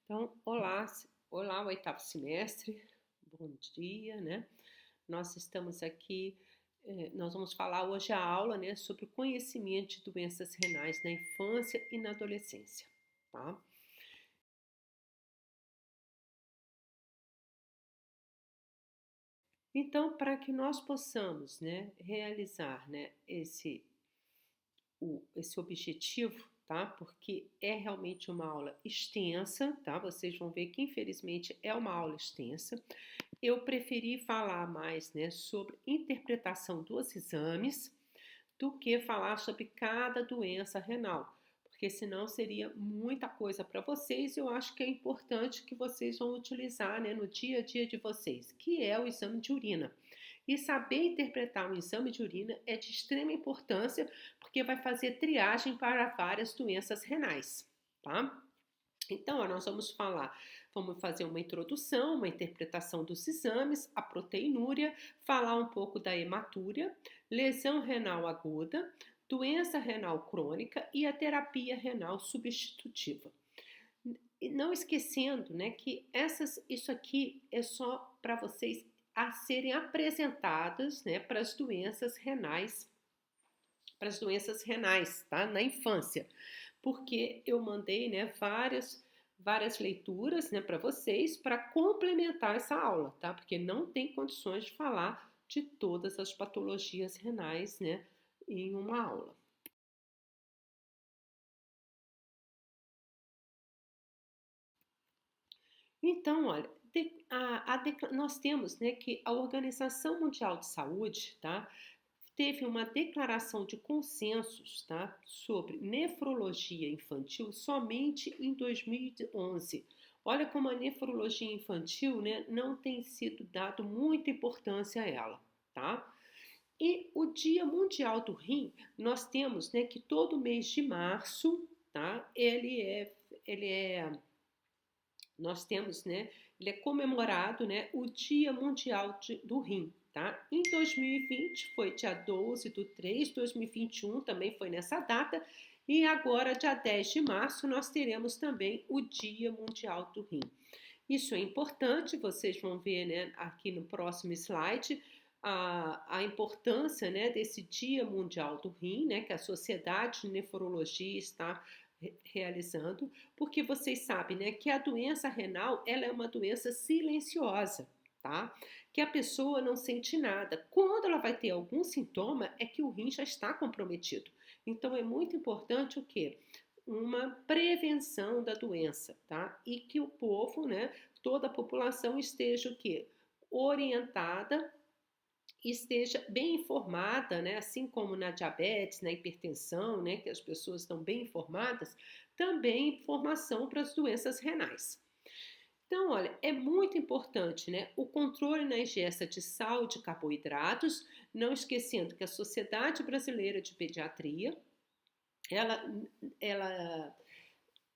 Então, olá, oitavo semestre, bom dia, né? Nós estamos aqui, nós vamos falar hoje a aula, né, sobre o conhecimento de doenças renais na infância e na adolescência, tá? Então, para que nós possamos, né, realizar, né, esse objetivo, tá? Porque é realmente uma aula extensa, tá? Vocês vão ver que infelizmente é uma aula extensa. Eu preferi falar mais, né, sobre interpretação dos exames do que falar sobre cada doença renal, porque senão seria muita coisa para vocês. Eu acho que é importante que vocês vão utilizar, né, no dia a dia de vocês, que é o exame de urina. E saber interpretar um exame de urina é de extrema importância, porque vai fazer triagem para várias doenças renais, tá? Então, ó, nós vamos fazer uma introdução, uma interpretação dos exames, a proteinúria, falar um pouco da hematúria, lesão renal aguda, doença renal crônica e a terapia renal substitutiva. E não esquecendo, né, que isso aqui é só para vocês a serem apresentadas, né, para as doenças renais, tá? Na infância, porque eu mandei, né, várias leituras, né, para vocês para complementar essa aula, tá? Porque não tem condições de falar de todas as patologias renais, né, em uma aula. Então, olha, nós temos, né, que a Organização Mundial de Saúde, tá, teve uma declaração de consensos, tá, sobre nefrologia infantil somente em 2011. Olha como a nefrologia infantil, né, não tem sido dado muita importância a ela, tá? E o Dia Mundial do Rim, nós temos, né, que todo mês de março, tá? Ele é nós temos, né, ele é comemorado, né, o Dia Mundial do Rim, tá? Em 2020 foi dia 12/3, 2021 também foi nessa data, e agora, dia 10 de março, nós teremos também o Dia Mundial do Rim. Isso é importante, vocês vão ver, né, aqui no próximo slide, a importância, né, desse Dia Mundial do Rim, né, que a Sociedade de Nefrologia está realizando, porque vocês sabem, né, que a doença renal, ela é uma doença silenciosa, tá? Que a pessoa não sente nada. Quando ela vai ter algum sintoma, é que o rim já está comprometido. Então é muito importante o quê? Uma prevenção da doença, tá? E que o povo, né, toda a população esteja o quê? Orientada, esteja bem informada, né? Assim como na diabetes, na hipertensão, né? Que as pessoas estão bem informadas, também informação para as doenças renais. Então, olha, é muito importante, né, o controle na ingesta de sal e de carboidratos, não esquecendo que a Sociedade Brasileira de Pediatria, ela, ela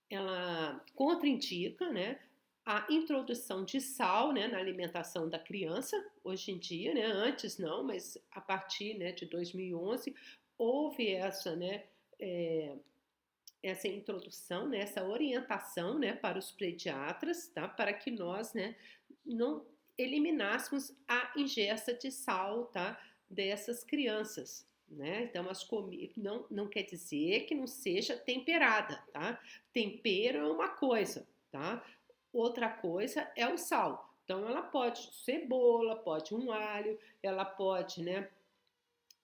ela contraindica, né, a introdução de sal, né, na alimentação da criança, hoje em dia, né, antes não, mas a partir, né, de 2011 houve é, essa introdução, né, essa orientação, né, para os pediatras, tá, para que nós, né, não eliminássemos a ingesta de sal, tá, dessas crianças, né? Então, não quer dizer que não seja temperada, tá? Tempero é uma coisa, tá? Outra coisa é o sal. Então, ela pode cebola, pode um alho, ela pode, né,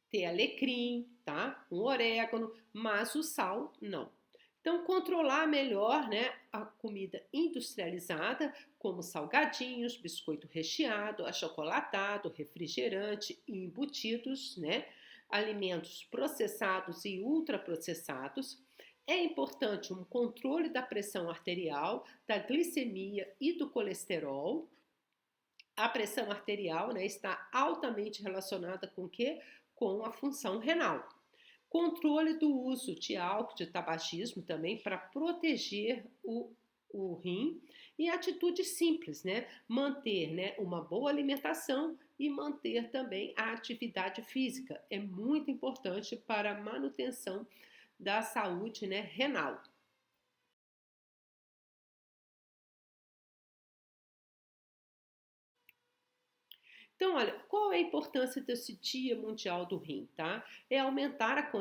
ter alecrim, tá? Um orégano, mas o sal não. Então, controlar melhor, né, a comida industrializada, como salgadinhos, biscoito recheado, achocolatado, refrigerante e embutidos, né, alimentos processados e ultraprocessados. É importante um controle da pressão arterial, da glicemia e do colesterol. A pressão arterial, né, está altamente relacionada com o quê? Com a função renal. Controle do uso de álcool, de tabagismo também para proteger o rim e atitudes simples, né? Manter, né, uma boa alimentação e manter também a atividade física. É muito importante para a manutenção da saúde, né, renal. Então, olha, qual é a importância desse Dia Mundial do Rim, tá? É aumentar a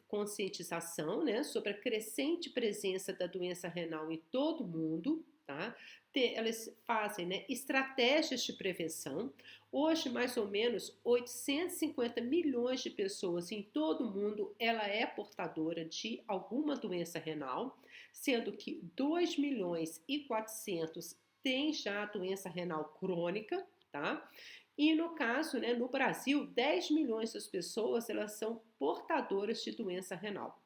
conscientização, né, sobre a crescente presença da doença renal em todo o mundo, tá? Elas fazem, né, estratégias de prevenção. Hoje, mais ou menos 850 milhões de pessoas em todo o mundo, ela é portadora de alguma doença renal, sendo que 2 milhões e 400 têm já a doença renal crônica, tá? E no caso, né, no Brasil, 10 milhões das pessoas elas são portadoras de doença renal.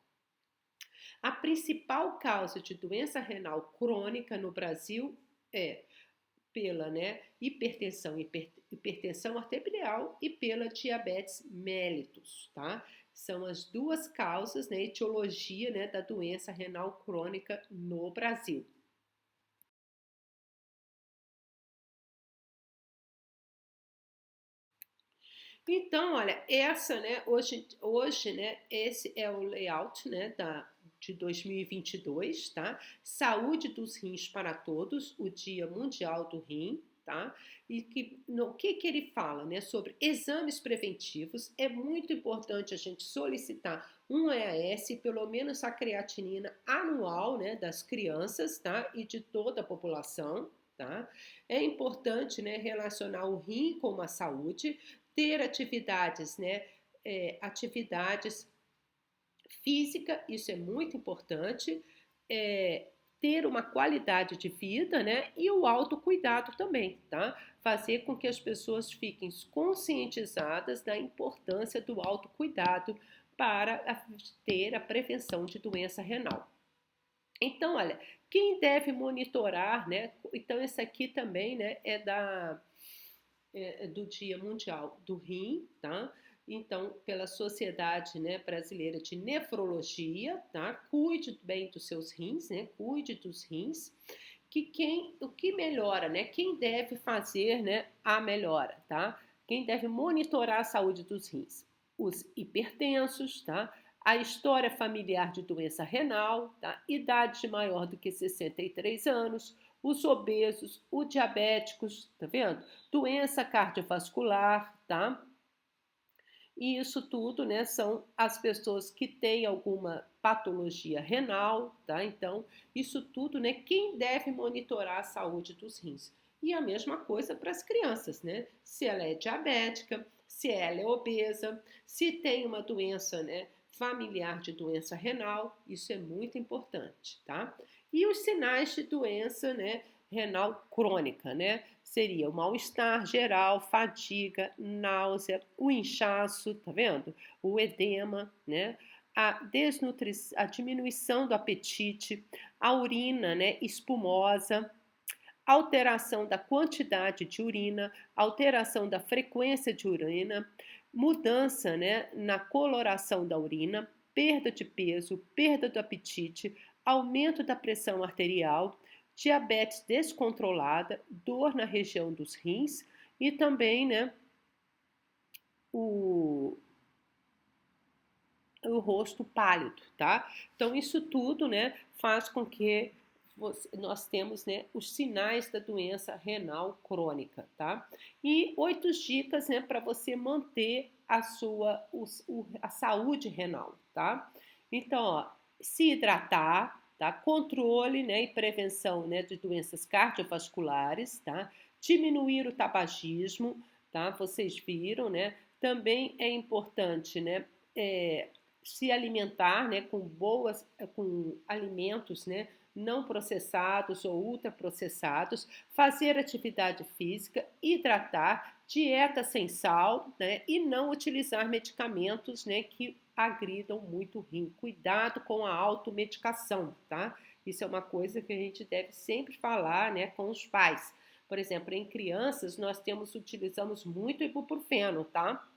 A principal causa de doença renal crônica no Brasil é pela, né, hipertensão arterial e pela diabetes mellitus, tá? São as duas causas, né, etiologia, né, da doença renal crônica no Brasil. Então, olha, essa, né, hoje, né, esse é o layout, né, de 2022, tá? Saúde dos rins para todos, o Dia Mundial do Rim, tá? E o que ele fala, né, sobre exames preventivos. É muito importante a gente solicitar um EAS, pelo menos a creatinina anual, né, das crianças, tá? E de toda a população, tá? É importante, né, relacionar o rim com a saúde, ter atividades, né? Atividades física, isso é muito importante. Ter uma qualidade de vida, né? E o autocuidado também, tá? Fazer com que as pessoas fiquem conscientizadas da importância do autocuidado para ter a prevenção de doença renal. Então, olha, quem deve monitorar, né? Então, esse aqui também, né, do Dia Mundial do Rim, tá? Então, pela Sociedade, né, Brasileira de Nefrologia, tá? Cuide bem dos seus rins, né? Cuide dos rins. O que melhora, né? Quem deve fazer, né, a melhora, tá? Quem deve monitorar a saúde dos rins? Os hipertensos, tá? A história familiar de doença renal, tá? Idade maior do que 63 anos, os obesos, os diabéticos, tá vendo? Doença cardiovascular, tá? E isso tudo, né, são as pessoas que têm alguma patologia renal, tá? Então, isso tudo, né, quem deve monitorar a saúde dos rins? E a mesma coisa para as crianças, né? Se ela é diabética, se ela é obesa, se tem uma doença, né, familiar de doença renal, isso é muito importante, tá? E os sinais de doença, né, renal crônica, né? Seria o mal-estar geral, fadiga, náusea, o inchaço, tá vendo? O edema, né? A diminuição do apetite, a urina, né, espumosa, alteração da quantidade de urina, alteração da frequência de urina, mudança, né, na coloração da urina, perda de peso, perda do apetite, aumento da pressão arterial, diabetes descontrolada, dor na região dos rins e também, né, o, o rosto pálido, tá? Então isso tudo, né, faz com que nós temos, né, os sinais da doença renal crônica, tá? E 8 dicas, né, para você manter a saúde renal, tá? Então, ó, se hidratar, tá? Controle, né, e prevenção, né, de doenças cardiovasculares, tá? Diminuir o tabagismo, tá? Vocês viram, né? Também é importante, né, se alimentar, né, com alimentos, né, não processados ou ultraprocessados, fazer atividade física, hidratar, dieta sem sal, né, e não utilizar medicamentos, né, que agridam muito o rim. Cuidado com a automedicação, tá? Isso é uma coisa que a gente deve sempre falar, né, com os pais. Por exemplo, em crianças nós utilizamos muito ibuprofeno, tá?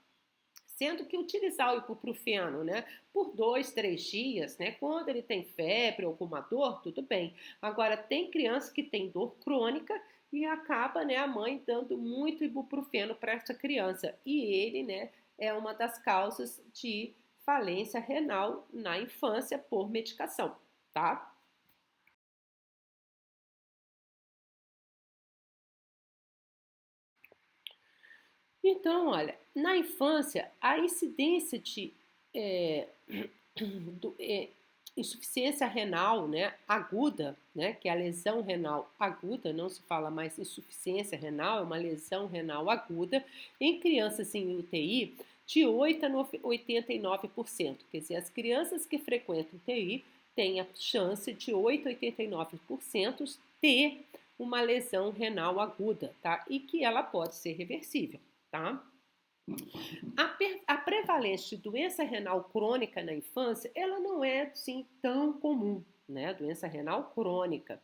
Sendo que utilizar o ibuprofeno, né, por 2, 3 dias, né, quando ele tem febre ou alguma dor, tudo bem. Agora, tem criança que tem dor crônica e acaba, né, a mãe dando muito ibuprofeno para essa criança. E ele, né, é uma das causas de falência renal na infância por medicação, tá? Então, olha, na infância, a incidência de é, do- é, insuficiência renal, né, aguda, né, que é a lesão renal aguda, não se fala mais insuficiência renal, é uma lesão renal aguda, em crianças em UTI, de 8 a 89%. Quer dizer, as crianças que frequentam UTI têm a chance de 8 a 89% ter uma lesão renal aguda, tá? E que ela pode ser reversível, tá? A prevalência de doença renal crônica na infância, ela não é assim tão comum, né? Doença renal crônica.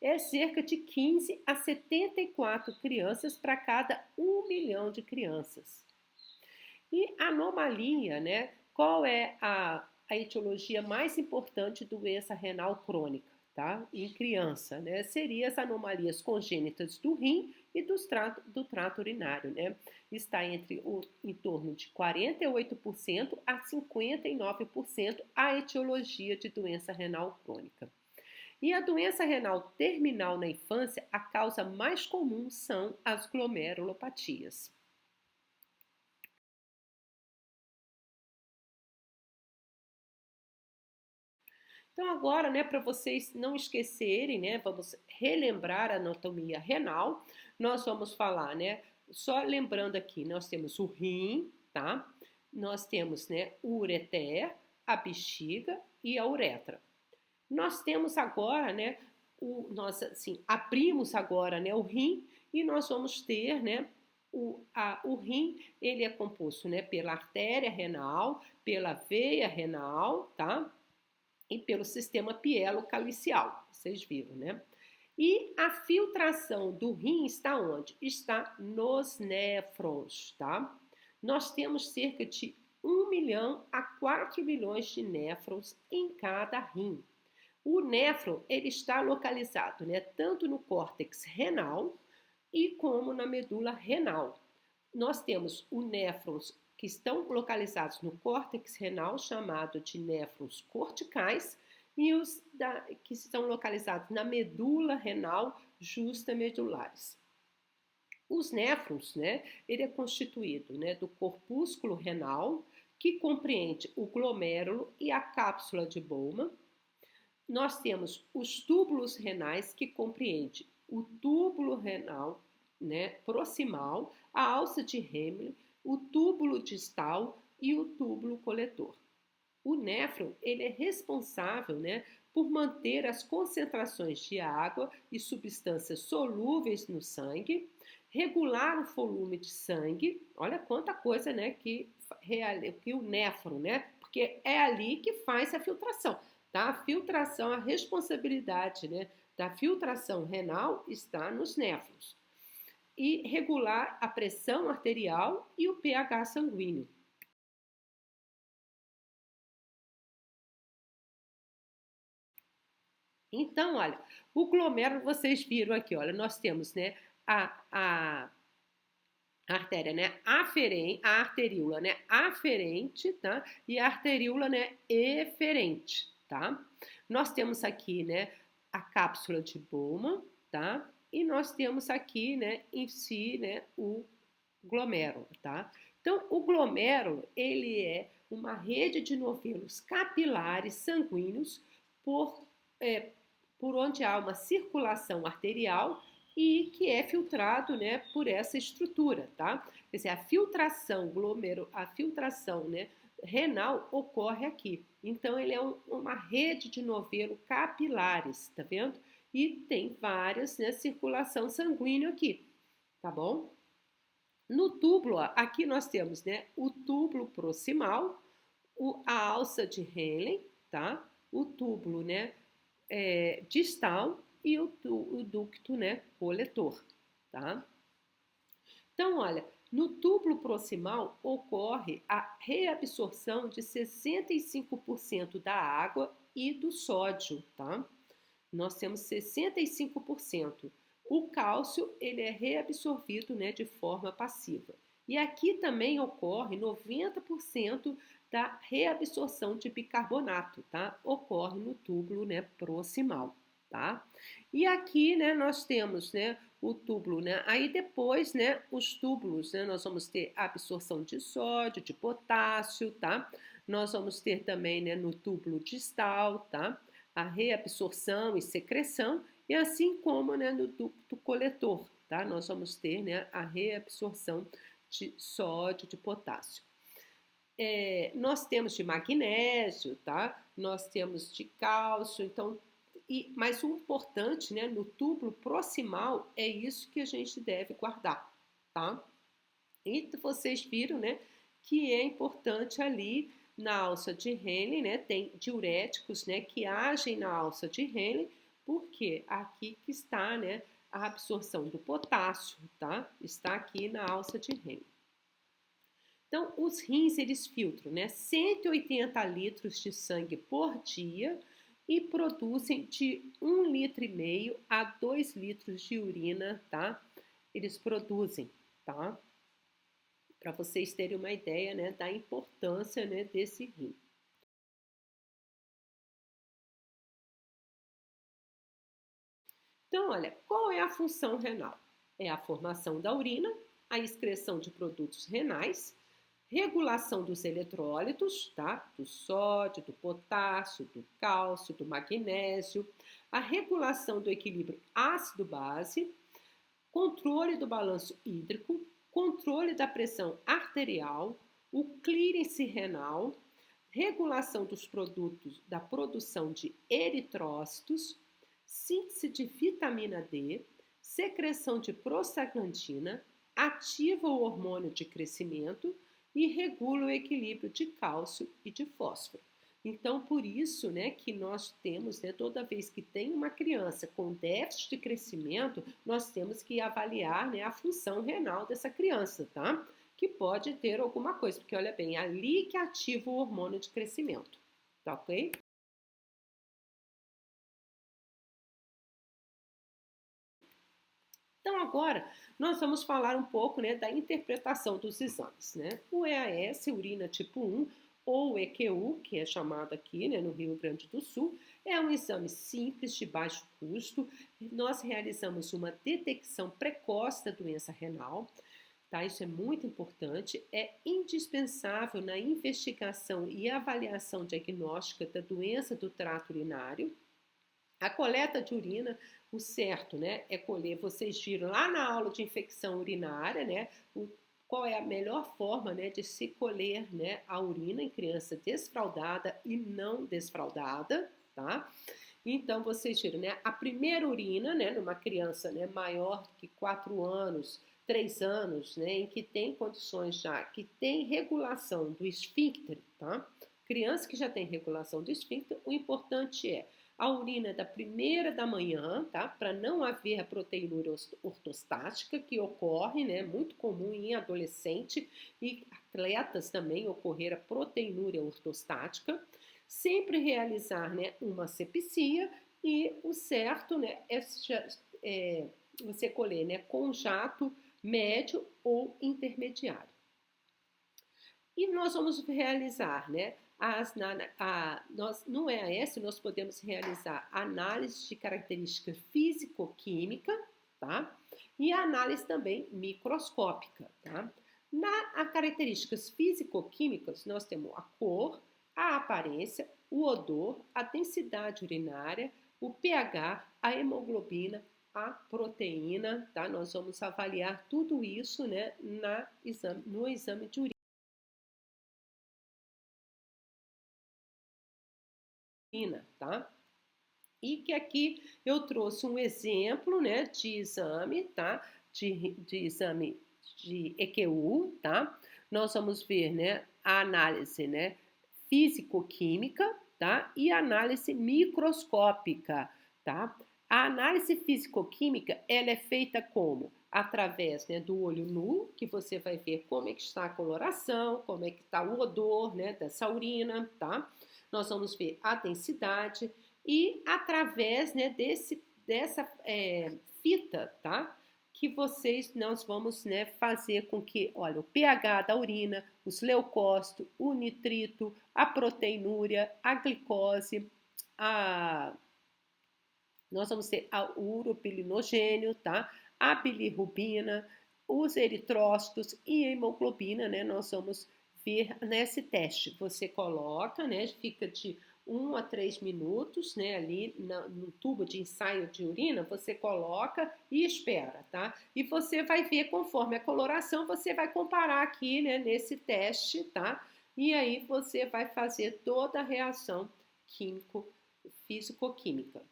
É cerca de 15 a 74 crianças para cada 1 milhão de crianças. E anomalia, né? Qual é a etiologia mais importante de doença renal crônica, tá? Em criança, né? Seria as anomalias congênitas do rim e do trato urinário, né? Está em torno de 48% a 59% a etiologia de doença renal crônica. E a doença renal terminal na infância, a causa mais comum são as glomerulopatias. Então, agora, né, para vocês não esquecerem, né, vamos relembrar a anatomia renal. Nós vamos falar, né, só lembrando aqui, nós temos o rim, tá? Nós temos, né, o ureter, a bexiga e a uretra. Nós temos agora, né, nós assim, abrimos agora, né, o rim e nós vamos ter, né, o rim, ele é composto, né, pela artéria renal, pela veia renal, tá? E pelo sistema pielo-calicial, vocês viram, né? E a filtração do rim está onde? Está nos néfrons, tá? Nós temos cerca de 1 milhão a 4 milhões de néfrons em cada rim. O néfron, ele está localizado, né, tanto no córtex renal e como na medula renal. Nós temos os néfrons que estão localizados no córtex renal, chamado de néfrons corticais, e os que estão localizados na medula renal, justamedulares. Os néfrons, né, ele é constituído, né, do corpúsculo renal, que compreende o glomérulo e a cápsula de Bowman. Nós temos os túbulos renais, que compreende o túbulo renal, né, proximal, a alça de Hemingway, o túbulo distal e o túbulo coletor. O néfron, ele é responsável, né, por manter as concentrações de água e substâncias solúveis no sangue, regular o volume de sangue. Olha quanta coisa, né, que o néfron, né, porque é ali que faz a filtração. Tá? A filtração, a responsabilidade, né, da filtração renal está nos néfrons. E regular a pressão arterial e o pH sanguíneo. Então, olha, o glomérulo, vocês viram aqui, olha, nós temos, né, a artéria, né, a arteríola, né, aferente, tá? E a arteríola, né, eferente, tá? Nós temos aqui, né, a cápsula de Bowman, tá? E nós temos aqui, né, em si, né, o glomérulo, tá? Então, o glomérulo, ele é uma rede de novelos capilares sanguíneos por, é, por onde há uma circulação arterial e que é filtrado, né, por essa estrutura, tá? Quer dizer, a filtração, né, renal ocorre aqui. Então, ele é uma rede de novelo capilares, tá vendo? E tem várias, né, circulação sanguínea aqui, tá bom? No túbulo, aqui nós temos, né, o túbulo proximal, a alça de Henle, tá? O túbulo, né, distal e o ducto, né, coletor, tá? Então, olha, no túbulo proximal ocorre a reabsorção de 65% da água e do sódio, tá? Nós temos 65%. O cálcio, ele é reabsorvido, né, de forma passiva. E aqui também ocorre 90% da reabsorção de bicarbonato, tá? Ocorre no túbulo, né, proximal. tá? E aqui, né, nós temos, né, o túbulo, né? Aí depois, né, os túbulos, né, nós vamos ter a absorção de sódio, de potássio, tá? Nós vamos ter também, né, no túbulo distal, tá? A reabsorção e secreção, e assim como, né, no ducto coletor, tá? Nós vamos ter, né, a reabsorção de sódio, de potássio. Nós temos de magnésio, tá? Nós temos de cálcio, então, mas o importante, né, no túbulo proximal é isso que a gente deve guardar, tá? E vocês viram, né, que é importante ali na alça de Henle, né, tem diuréticos, né, que agem na alça de Henle, porque aqui que está, né, a absorção do potássio, tá? Está aqui na alça de Henle. Então, os rins, eles filtram, né, 180 litros de sangue por dia e produzem de 1,5 litro a 2 litros de urina, tá? Eles produzem, tá? Para vocês terem uma ideia, né, da importância, né, desse rim. Então, olha, qual é a função renal? É a formação da urina, a excreção de produtos renais, regulação dos eletrólitos, tá? Do sódio, do potássio, do cálcio, do magnésio, a regulação do equilíbrio ácido-base, controle do balanço hídrico, controle da pressão arterial, o clearance renal, regulação dos produtos da produção de eritrócitos, síntese de vitamina D, secreção de prostaglandina, ativa o hormônio de crescimento e regula o equilíbrio de cálcio e de fósforo. Então, por isso, né, que nós temos, né, toda vez que tem uma criança com déficit de crescimento, nós temos que avaliar, né, a função renal dessa criança, tá? Que pode ter alguma coisa, porque olha bem, é ali que ativa o hormônio de crescimento, tá ok? Então agora nós vamos falar um pouco, né, da interpretação dos exames, né? O EAS, urina tipo 1, ou EQU, que é chamado aqui, né, no Rio Grande do Sul, é um exame simples, de baixo custo. Nós realizamos uma detecção precoce da doença renal, tá? Isso é muito importante, é indispensável na investigação e avaliação diagnóstica da doença do trato urinário. A coleta de urina, o certo, né, é colher, vocês viram lá na aula de infecção urinária, né, qual é a melhor forma, né, de se colher, né, a urina em criança desfraldada e não desfraldada, tá? Então, vocês viram, né, a primeira urina, né, numa criança, né, maior que 4 anos, 3 anos, né, em que tem condições já, que tem regulação do esfíncter, tá? Criança que já tem regulação do esfíncter, o importante é a urina da primeira da manhã, tá? Para não haver a proteinúria ortostática, que ocorre, né? Muito comum em adolescente e atletas também ocorrer a proteinúria ortostática. Sempre realizar, né, uma sepsia e o certo, né, é você colher, né, com jato médio ou intermediário. E nós vamos realizar, né, no EAS nós podemos realizar análise de característica físico-química, tá? E a análise também microscópica, tá? Características físico-químicas, nós temos a cor, a aparência, o odor, a densidade urinária, o pH, a hemoglobina, a proteína, tá? Nós vamos avaliar tudo isso, né, no exame de urina, tá? E que aqui eu trouxe um exemplo, né, de exame, tá? De exame de EQU, tá? Nós vamos ver, né, a análise, né, físico-química, tá? E a análise microscópica, tá? A análise físico-química, ela é feita como? Através, né, do olho nu, que você vai ver como é que está a coloração, como é que está o odor, né, dessa urina, tá? Nós vamos ver a densidade e através, né, dessa fita, tá? Que nós vamos, né, fazer com que, olha, o pH da urina, os leucócitos, o nitrito, a proteinúria, a glicose, a Nós vamos ter o urobilinogênio, tá? A bilirrubina, os eritrócitos e a hemoglobina, né? Nós vamos ver nesse teste. Você coloca, né? Fica de 1 a 3 minutos, né? Ali no tubo de ensaio de urina, você coloca e espera, tá? E você vai ver conforme a coloração, você vai comparar aqui, né? Nesse teste, tá? E aí você vai fazer toda a reação físico-química.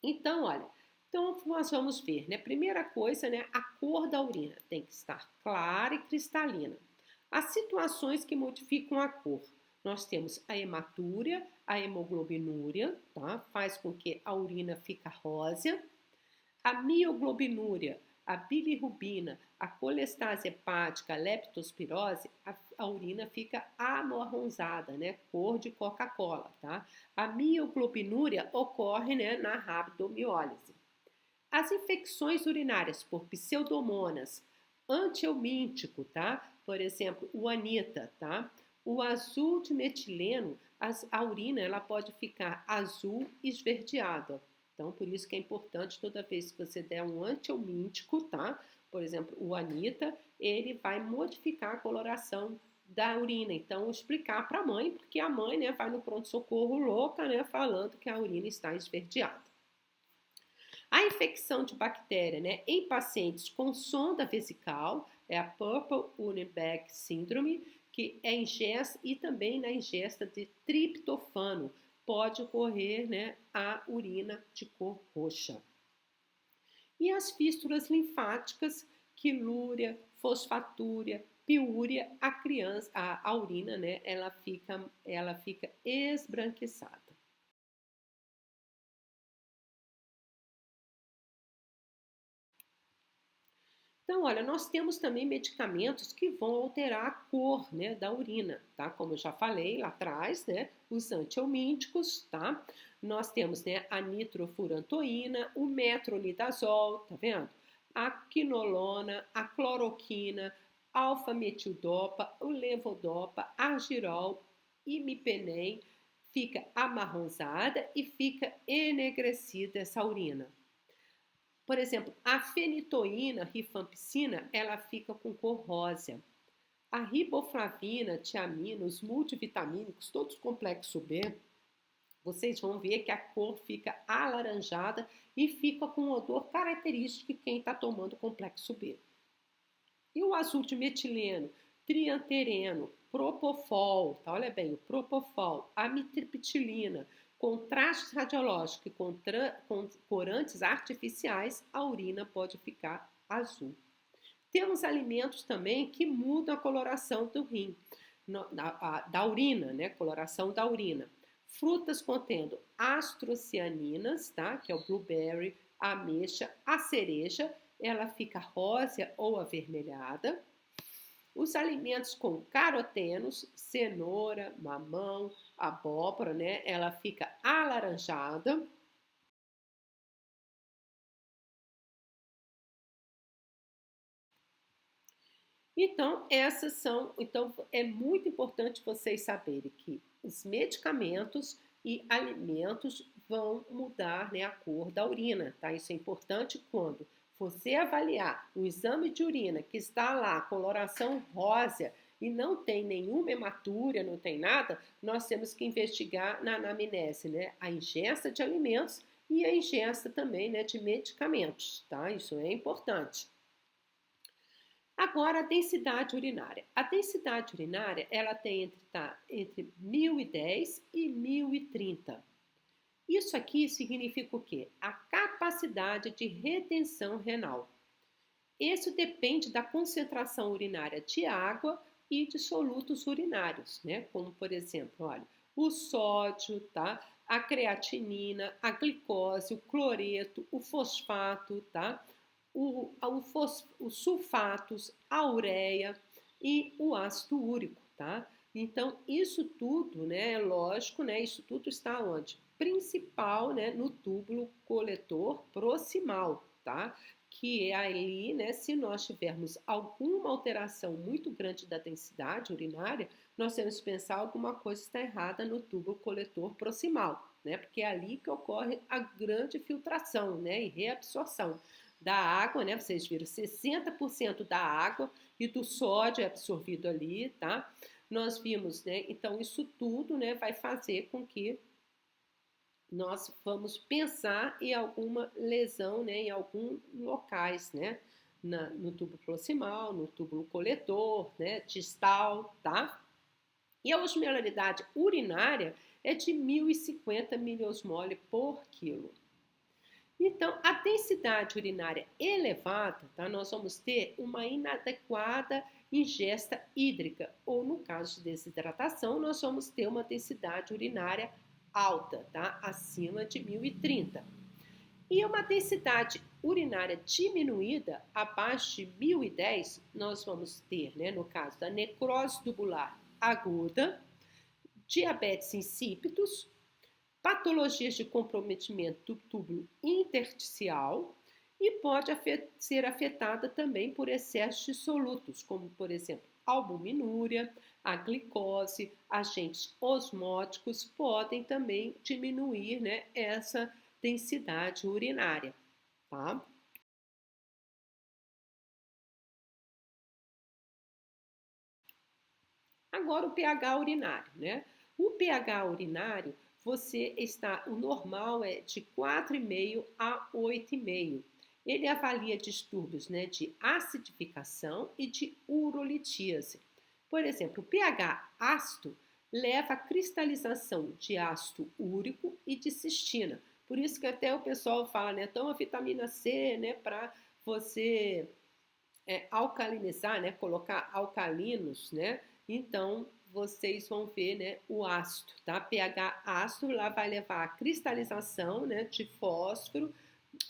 Então, olha, então nós vamos ver, né? Primeira coisa, né? A cor da urina tem que estar clara e cristalina. As situações que modificam a cor. Nós temos a hematúria, a hemoglobinúria, tá? Faz com que a urina fica rosa. A mioglobinúria, a bilirrubina, a colestase hepática, a leptospirose, a urina fica amarronzada, né? Cor de Coca-Cola, tá? A mioglobinúria ocorre, né, na rabdomiólise. As infecções urinárias por pseudomonas, antihelmíntico, tá? Por exemplo, o anita, tá? O azul de metileno, a urina ela pode ficar azul esverdeada. Então, por isso que é importante toda vez que você der um antihelmíntico, tá? Por exemplo, o anita, ele vai modificar a coloração da urina. Então, explicar para a mãe, porque a mãe, né, vai no pronto-socorro louca, né, falando que a urina está esverdeada. A infecção de bactéria, né, em pacientes com sonda vesical, é a Purple Unibag Syndrome, que é ingesta e também na ingesta de triptofano pode ocorrer, né, a urina de cor roxa. E as fístulas linfáticas, quilúria, fosfatúria, piúria, a urina, né, ela fica esbranquiçada. Então, olha, nós temos também medicamentos que vão alterar a cor, né, da urina, tá? Como eu já falei lá atrás, né, os antihelmínticos, tá? Nós temos, né, a nitrofurantoína, o metronidazol, tá vendo? A quinolona, a cloroquina, alfa-metildopa, o levodopa, argirol, imipenem, fica amarronzada e fica enegrecida essa urina. Por exemplo, a fenitoína, rifampicina, ela fica com cor rosa. A riboflavina, tiamina, os multivitamínicos, todos complexo B, vocês vão ver que a cor fica alaranjada e fica com um odor característico de quem está tomando complexo B. E o azul de metileno, triantereno, propofol, tá? Olha bem, o propofol, amitriptilina, contraste radiológico e com corantes artificiais, a urina pode ficar azul. Temos alimentos também que mudam a coloração do rim, da urina, né? Coloração da urina. Frutas contendo astrocianinas, tá? Que é o blueberry, a ameixa, a cereja, ela fica rosa ou avermelhada. Os alimentos com carotenos, cenoura, mamão, abóbora, né? Ela fica alaranjada. Então é muito importante vocês saberem que os medicamentos e alimentos vão mudar, né, a cor da urina, tá? Isso é importante quando você avaliar o exame de urina que está lá, coloração rosa e não tem nenhuma hematúria, não tem nada, nós temos que investigar na anamnese, né, a ingesta de alimentos e a ingesta também, né, de medicamentos, tá? Isso é importante. Agora, a densidade urinária. A densidade urinária, ela tem entre 1010 e 1030. Isso aqui significa o quê? A capacidade de retenção renal. Isso depende da concentração urinária de água e de solutos urinários, né? Como, por exemplo, olha, o sódio, tá? A creatinina, a glicose, o cloreto, o fosfato, tá? Os sulfatos, a ureia e o ácido úrico, tá? Então, isso tudo, né, é lógico, né, isso tudo está onde? Principal, né, no túbulo coletor proximal, tá? Que é ali, né, se nós tivermos alguma alteração muito grande da densidade urinária, nós temos que pensar alguma coisa está errada no tubo coletor proximal, né? Porque é ali que ocorre a grande filtração, né? E reabsorção da água, né? Vocês viram, 60% da água e do sódio é absorvido ali, tá? Nós vimos, né? Então, isso tudo, né, vai fazer com que nós vamos pensar em alguma lesão, né, em alguns locais, né, no tubo proximal, no túbulo coletor, né, distal, tá? E a osmolaridade urinária é de 1.050 miliosmole por quilo. Então, a densidade urinária elevada, tá? Nós vamos ter uma inadequada ingesta hídrica, ou no caso de desidratação, nós vamos ter uma densidade urinária alta, tá? Acima de 1.030. E uma densidade urinária diminuída, abaixo de 1.010, nós vamos ter, né, no caso da necrose tubular aguda, diabetes insípidos, patologias de comprometimento do túbulo intersticial e pode ser afetada também por excessos de solutos, como, por exemplo, albuminúria, a glicose, agentes osmóticos podem também diminuir, né, essa densidade urinária, tá? Agora o pH urinário, né? O pH urinário, o normal é de 4,5 a 8,5. Ele avalia distúrbios, né, de acidificação e de urolitíase. Por exemplo, o pH ácido leva à cristalização de ácido úrico e de cistina. Por isso que até o pessoal fala, né, toma vitamina C, né, para você alcalinizar, né, colocar alcalinos, né? Então, vocês vão ver, né, o ácido, tá? pH ácido lá vai levar a cristalização, né, de fósforo,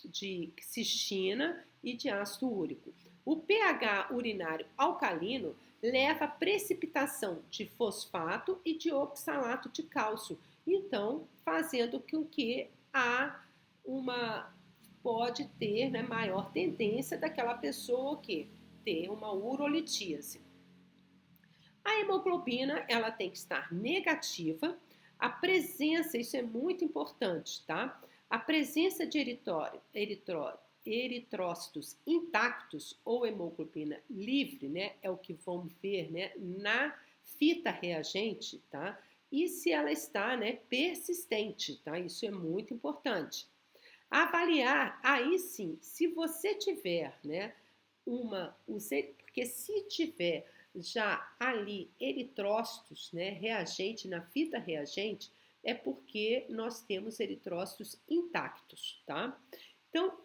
de cistina e de ácido úrico. O pH urinário alcalino leva a precipitação de fosfato e de oxalato de cálcio, então fazendo com que há uma pode ter, né, maior tendência daquela pessoa que ter uma urolitíase. A hemoglobina, ela tem que estar negativa. A presença, isso é muito importante, tá? A presença de eritrócitos intactos ou hemoglobina livre, né? É o que vamos ver, né, na fita reagente, tá? E se ela está, né, persistente, tá? Isso é muito importante. Avaliar, aí sim, se você tiver, né, porque se tiver já ali eritrócitos, né, reagente, na fita reagente, é porque nós temos eritrócitos intactos, tá? Então,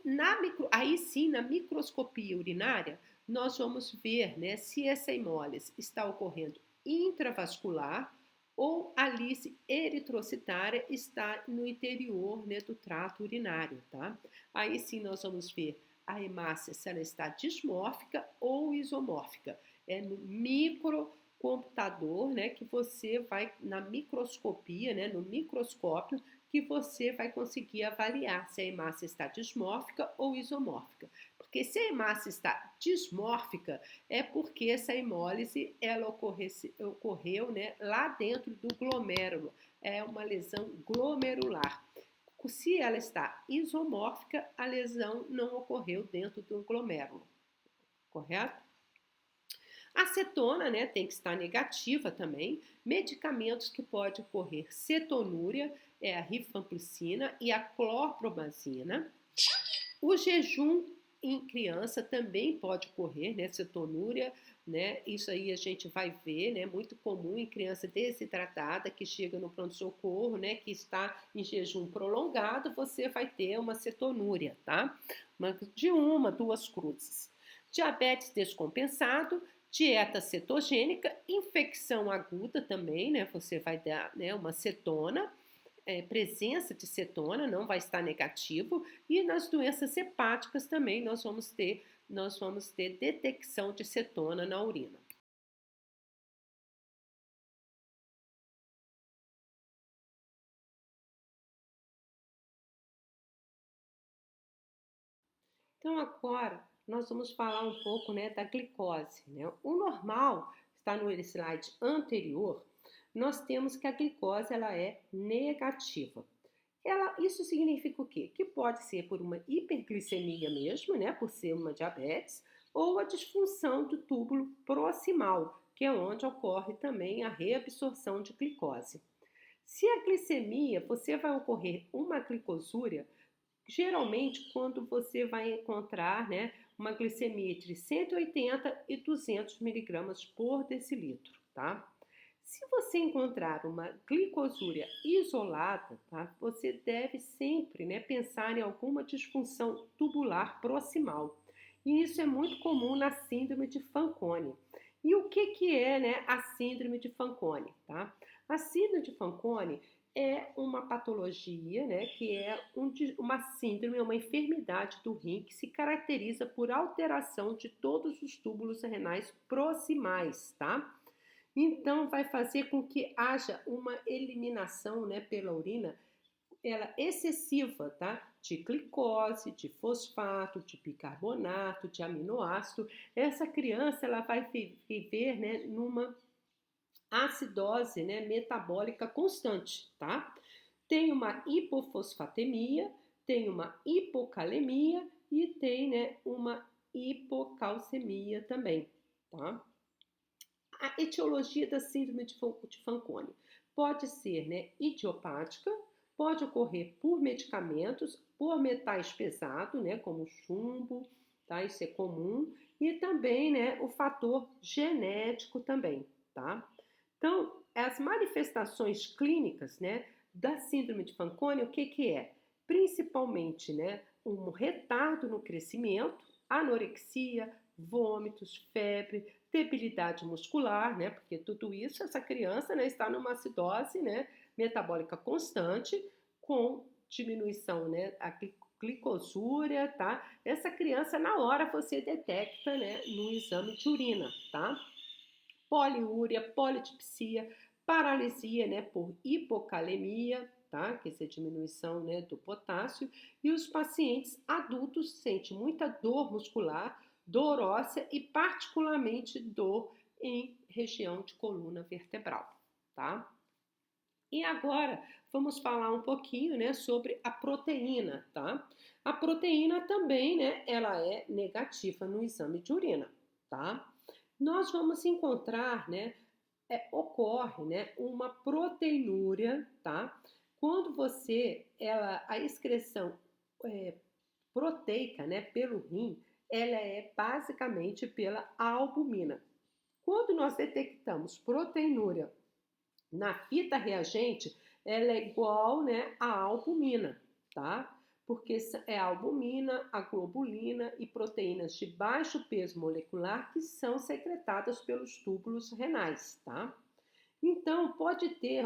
aí sim, na microscopia urinária, nós vamos ver, né, se essa hemólise está ocorrendo intravascular ou a lise eritrocitária está no interior, né, do trato urinário, tá? Aí sim nós vamos ver a hemácia se ela está dismórfica ou isomórfica. É no microcomputador, né, que você vai, na microscopia, né, no microscópio, que você vai conseguir avaliar se a hemácia está dismórfica ou isomórfica. Porque se a hemácia está dismórfica, é porque essa hemólise ela ocorreu, né, lá dentro do glomérulo. É uma lesão glomerular. Se ela está isomórfica, a lesão não ocorreu dentro do glomérulo. Correto? A acetona, né, tem que estar negativa também. Medicamentos que pode ocorrer cetonúria é a rifampicina e a clorpromazina. O jejum em criança também pode ocorrer, né, cetonúria, né, isso aí a gente vai ver, né, muito comum em criança desidratada que chega no pronto-socorro, né, que está em jejum prolongado, você vai ter uma cetonúria, tá? De 1, 2 cruzes. Diabetes descompensado, dieta cetogênica, infecção aguda também, né, você vai dar, né, uma cetona, presença de cetona, não vai estar negativo, e nas doenças hepáticas também nós vamos ter detecção de cetona na urina. Então agora nós vamos falar um pouco, né, da glicose, né? O normal está no slide anterior, nós temos que a glicose ela é negativa. Isso significa o quê? Que pode ser por uma hiperglicemia mesmo, né, por ser uma diabetes, ou a disfunção do túbulo proximal, que é onde ocorre também a reabsorção de glicose. Se a glicemia, você vai ocorrer uma glicosúria, geralmente quando você vai encontrar, né, uma glicemia entre 180 e 200 miligramas por decilitro, tá? Se você encontrar uma glicosúria isolada, tá, você deve sempre, né, pensar em alguma disfunção tubular proximal. E isso é muito comum na síndrome de Fanconi. E o que é, né, a síndrome de Fanconi? Tá? A síndrome de Fanconi é uma patologia, né, que é uma síndrome, uma enfermidade do rim que se caracteriza por alteração de todos os túbulos renais proximais, tá? Então, vai fazer com que haja uma eliminação, né, pela urina, ela excessiva, tá? De glicose, de fosfato, de bicarbonato, de aminoácido. Essa criança, ela vai viver, né, numa acidose, né, metabólica constante, tá? Tem uma hipofosfatemia, tem uma hipocalemia e tem, né, uma hipocalcemia também, tá? A etiologia da síndrome de Fanconi pode ser, né, idiopática, pode ocorrer por medicamentos, por metais pesados, né, como chumbo, tá? Isso é comum, e também, né, o fator genético também, tá? Então, as manifestações clínicas, né, da síndrome de Fanconi, o que é? Principalmente, né, um retardo no crescimento, anorexia, vômitos, febre, debilidade muscular, né? Porque tudo isso, essa criança, né, está numa acidose, né, metabólica constante, com diminuição, né, a glicosúria, tá? Essa criança, na hora, você detecta, né, no exame de urina, tá? Poliúria, polidipsia, paralisia, né, por hipocalemia, tá? Que é a diminuição, né, do potássio, e os pacientes adultos sentem muita dor muscular, dor óssea e particularmente dor em região de coluna vertebral, tá? E agora vamos falar um pouquinho, né, sobre a proteína, tá? A proteína também, né, ela é negativa no exame de urina, tá? Nós vamos encontrar, né, ocorre, né, uma proteinúria, tá? Quando a excreção é, proteica, né, pelo rim, ela é basicamente pela albumina. Quando nós detectamos proteinúria na fita reagente, ela é igual, né, à albumina, tá? Porque é a albumina, a globulina e proteínas de baixo peso molecular que são secretadas pelos túbulos renais, tá? Então, pode ter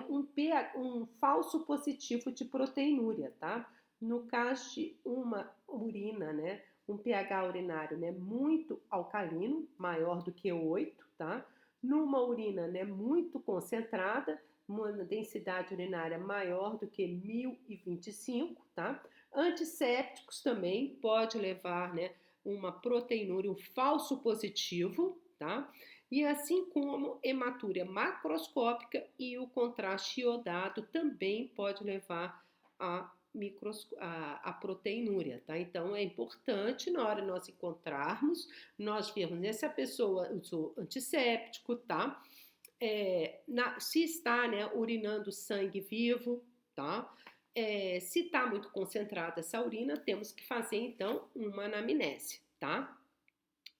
um falso positivo de proteinúria, tá? No caso de uma urina, né? Um pH urinário, né, muito alcalino, maior do que 8, tá? Numa urina, né, muito concentrada, uma densidade urinária maior do que 1025, tá? Antissépticos também pode levar, né, uma proteinúria, um falso positivo, tá? E assim como hematúria macroscópica e o contraste iodado também pode levar a proteinúria, tá? Então é importante na hora de nós encontrarmos, nós vermos né, se a pessoa usou antisséptico, tá? Se está, né, urinando sangue vivo, tá? Se está muito concentrada essa urina, temos que fazer então uma anamnese, tá?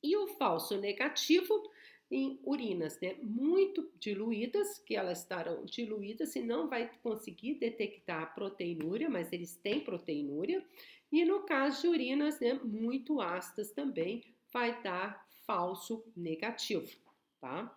E o falso negativo em urinas, né, muito diluídas, que elas estarão diluídas e não vai conseguir detectar a proteinúria, mas eles têm proteinúria. E no caso de urinas, né, muito ácidas também vai dar falso negativo, tá?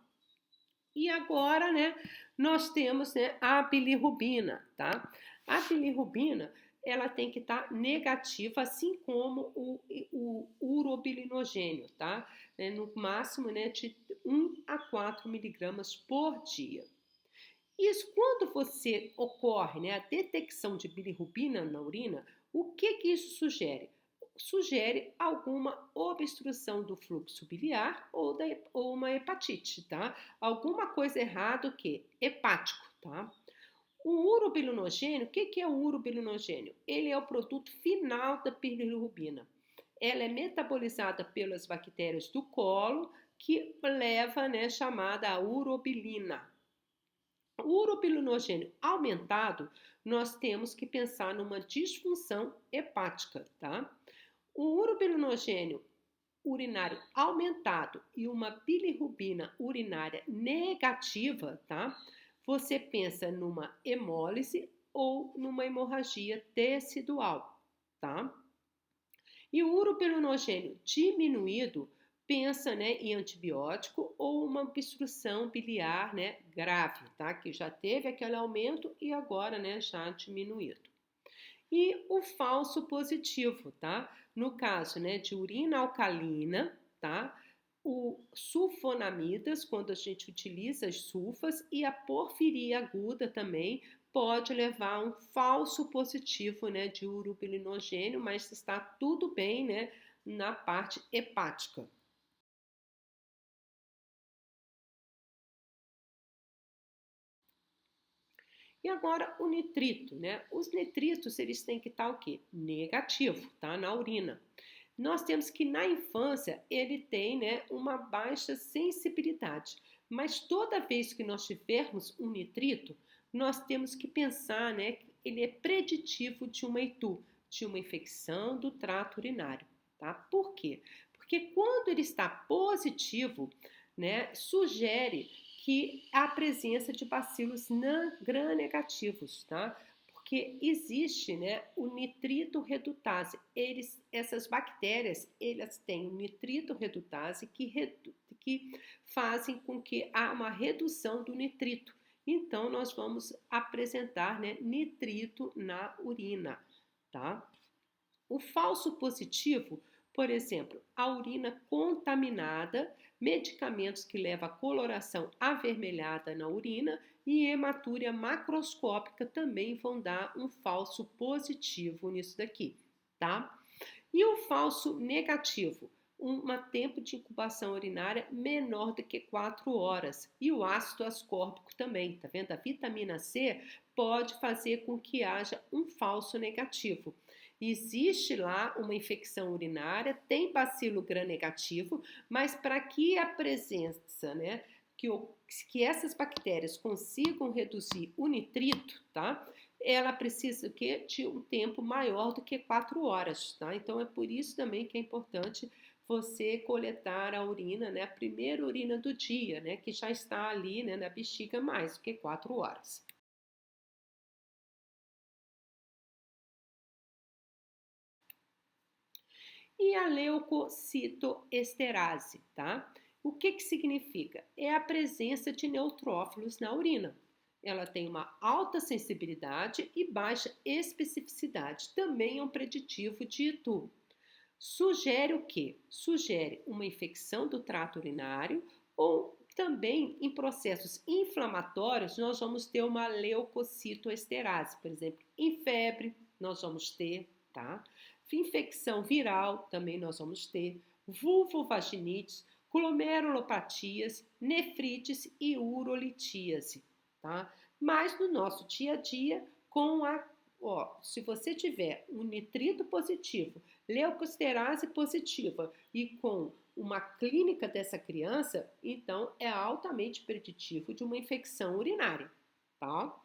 E agora, né, nós temos, né, a bilirrubina, tá? A bilirrubina, ela tem que estar negativa, assim como o urobilinogênio, tá? No máximo, né, de 1 a 4 miligramas por dia. Isso, quando você ocorre, né, a detecção de bilirrubina na urina, o que isso sugere? sugere alguma obstrução do fluxo biliar ou uma hepatite, tá? Alguma coisa errada, o quê? Hepático, tá? O urobilinogênio, o que é o urobilinogênio? Ele é o produto final da bilirrubina. Ela é metabolizada pelas bactérias do colo, que leva, né, chamada a urobilina. O urobilinogênio aumentado, nós temos que pensar numa disfunção hepática, tá? O urobilinogênio urinário aumentado e uma bilirrubina urinária negativa, tá? Você pensa numa hemólise ou numa hemorragia tecidual, tá? E o urobilinogênio diminuído pensa, né, em antibiótico ou uma obstrução biliar, né, grave, tá? Que já teve aquele aumento e agora, né, já diminuído. E o falso positivo, tá? No caso, né, de urina alcalina, tá? O sulfonamidas, quando a gente utiliza as sulfas, e a porfiria aguda também pode levar a um falso positivo, né, de urobilinogênio, mas está tudo bem, né, na parte hepática. E agora o nitrito, né? Os nitritos, eles têm que estar o quê? Negativo, tá? Na urina. Nós temos que na infância ele tem, né, uma baixa sensibilidade, mas toda vez que nós tivermos um nitrito, nós temos que pensar, né, que ele é preditivo de uma ITU, de uma infecção do trato urinário, tá? Por quê? Porque quando ele está positivo, né, sugere que há presença de bacilos gram-negativos, tá? Porque existe, né, o nitrito redutase. Essas bactérias, elas têm nitrito redutase que fazem com que há uma redução do nitrito. Então, nós vamos apresentar, né, nitrito na urina, tá? O falso positivo, por exemplo, a urina contaminada, medicamentos que levam a coloração avermelhada na urina e hematúria macroscópica também vão dar um falso positivo nisso daqui, tá? E o falso negativo? Um tempo de incubação urinária menor do que 4 horas. E o ácido ascórbico também, tá vendo? A vitamina C pode fazer com que haja um falso negativo. Existe lá uma infecção urinária, tem bacilo gram-negativo, mas para que a presença, né, que essas bactérias consigam reduzir o nitrito, tá? Ela precisa de um tempo maior do que 4 horas, tá? Então é por isso também que é importante você coletar a urina, né? A primeira urina do dia, né? Que já está ali, né, na bexiga mais do que 4 horas. E a leucocitoesterase, tá? O que significa? É a presença de neutrófilos na urina. Ela tem uma alta sensibilidade e baixa especificidade. Também é um preditivo de ITU. Sugere o quê? Sugere uma infecção do trato urinário ou também em processos inflamatórios nós vamos ter uma leucocitoesterase, por exemplo, em febre nós vamos ter, tá? Infecção viral também nós vamos ter, vulvovaginites, glomerulopatias, nefrites e urolitíase, tá? Mas no nosso dia a dia, se você tiver um nitrito positivo, leucosterase positiva e com uma clínica dessa criança, então é altamente preditivo de uma infecção urinária, tá?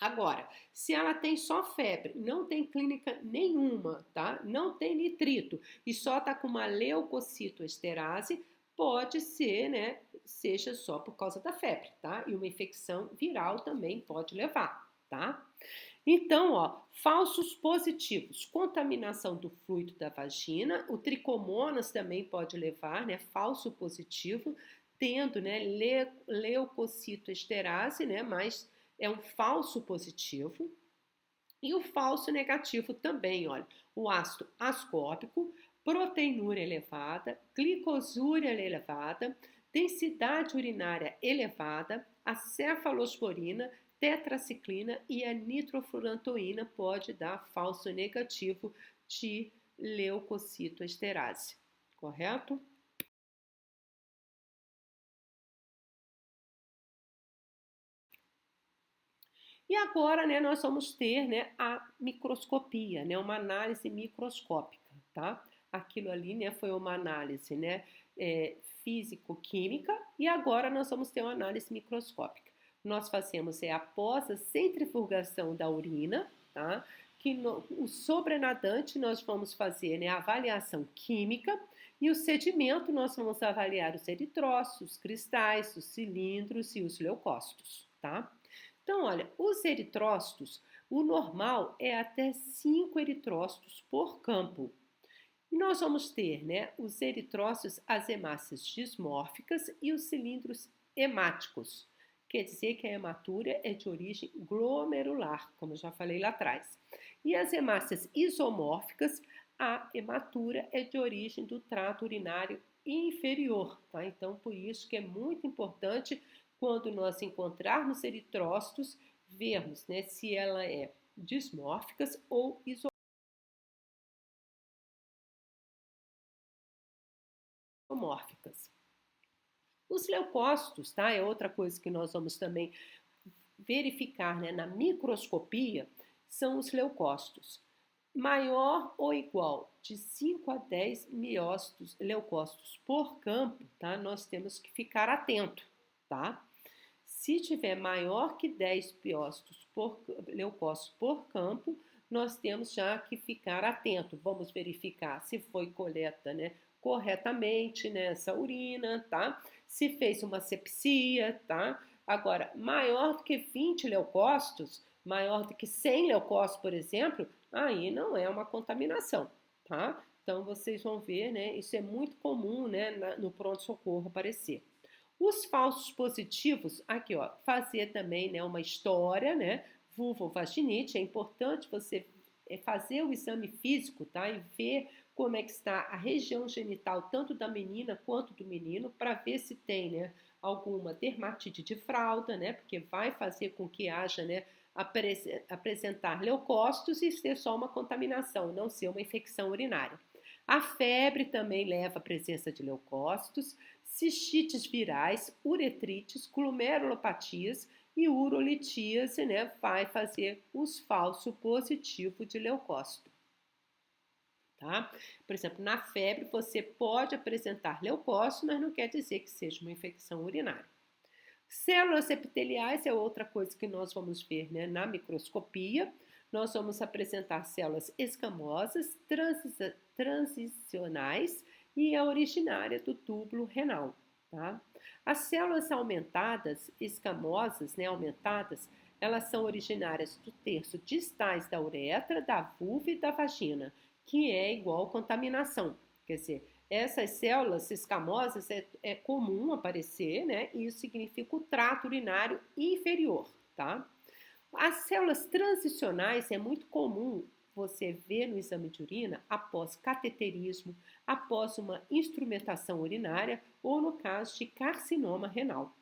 Agora, se ela tem só febre, não tem clínica nenhuma, tá? Não tem nitrito e só tá com uma leucocitoesterase, pode ser, né? Seja só por causa da febre, tá? E uma infecção viral também pode levar, tá? Então, ó, falsos positivos, contaminação do fluido da vagina, o tricomonas também pode levar, né? Falso positivo, tendo, né, leucocitoesterase, né? Mas é um falso positivo. E o falso negativo também, olha, o ácido ascórbico, proteinúria elevada, glicosúria elevada, densidade urinária elevada, a cefalosporina, tetraciclina e a nitrofurantoína pode dar falso negativo de leucocitoesterase, correto? E agora, né, nós vamos ter, né, a microscopia, né, uma análise microscópica, tá? Aquilo ali, né, foi uma análise, né, físico-química e agora nós vamos ter uma análise microscópica. Nós fazemos após a centrifugação da urina, tá? Que o sobrenadante nós vamos fazer, né, a avaliação química e o sedimento nós vamos avaliar os eritrócitos, os cristais, os cilindros e os leucócitos, tá? Então, olha, os eritrócitos, o normal é até 5 eritrócitos por campo. E nós vamos ter, né, os eritrócitos, as hemácias dismórficas e os cilindros hemáticos. Quer dizer que a hematúria é de origem glomerular, como eu já falei lá atrás. E as hemácias isomórficas, a hematúria é de origem do trato urinário inferior, tá? Então, por isso que é muito importante quando nós encontrarmos eritrócitos, vermos, né, se ela é dismórficas ou isomórficas. Os leucócitos, tá? É outra coisa que nós vamos também verificar, né, na microscopia, são os leucócitos. Maior ou igual de 5 a 10 leucócitos por campo, tá? Nós temos que ficar atento, tá? Se tiver maior que 10 leucócitos por campo, nós temos já que ficar atento. Vamos verificar se foi coleta, né, corretamente nessa urina, tá? Se fez uma sepsia, tá? Agora, maior do que 20 leucócitos, maior do que 100 leucócitos, por exemplo, aí não é uma contaminação, tá? Então, vocês vão ver, né? Isso é muito comum, né, no pronto-socorro aparecer. Os falsos positivos, aqui ó, fazer também, né, uma história, né, vulvovaginite, é importante você fazer o exame físico, tá, e ver como é que está a região genital, tanto da menina quanto do menino, para ver se tem, né, alguma dermatite de fralda, né, porque vai fazer com que haja, né, apresentar leucócitos e ser só uma contaminação, não ser uma infecção urinária. A febre também leva à presença de leucócitos, cistites virais, uretrites, glomerulopatias e urolitíase, né, vai fazer os falso positivo de leucócito. Tá? Por exemplo, na febre você pode apresentar leucócito, mas não quer dizer que seja uma infecção urinária. Células epiteliais é outra coisa que nós vamos ver, né, na microscopia. Nós vamos apresentar células escamosas, transicionais e a originária do túbulo renal. Tá? As células aumentadas, escamosas, né, aumentadas, elas são originárias do terço distais da uretra, da vulva e da vagina, que é igual contaminação. Quer dizer, essas células escamosas é comum aparecer, né? E isso significa o trato urinário inferior, tá? As células transicionais é muito comum você ver no exame de urina após cateterismo, após uma instrumentação urinária ou no caso de carcinoma renal.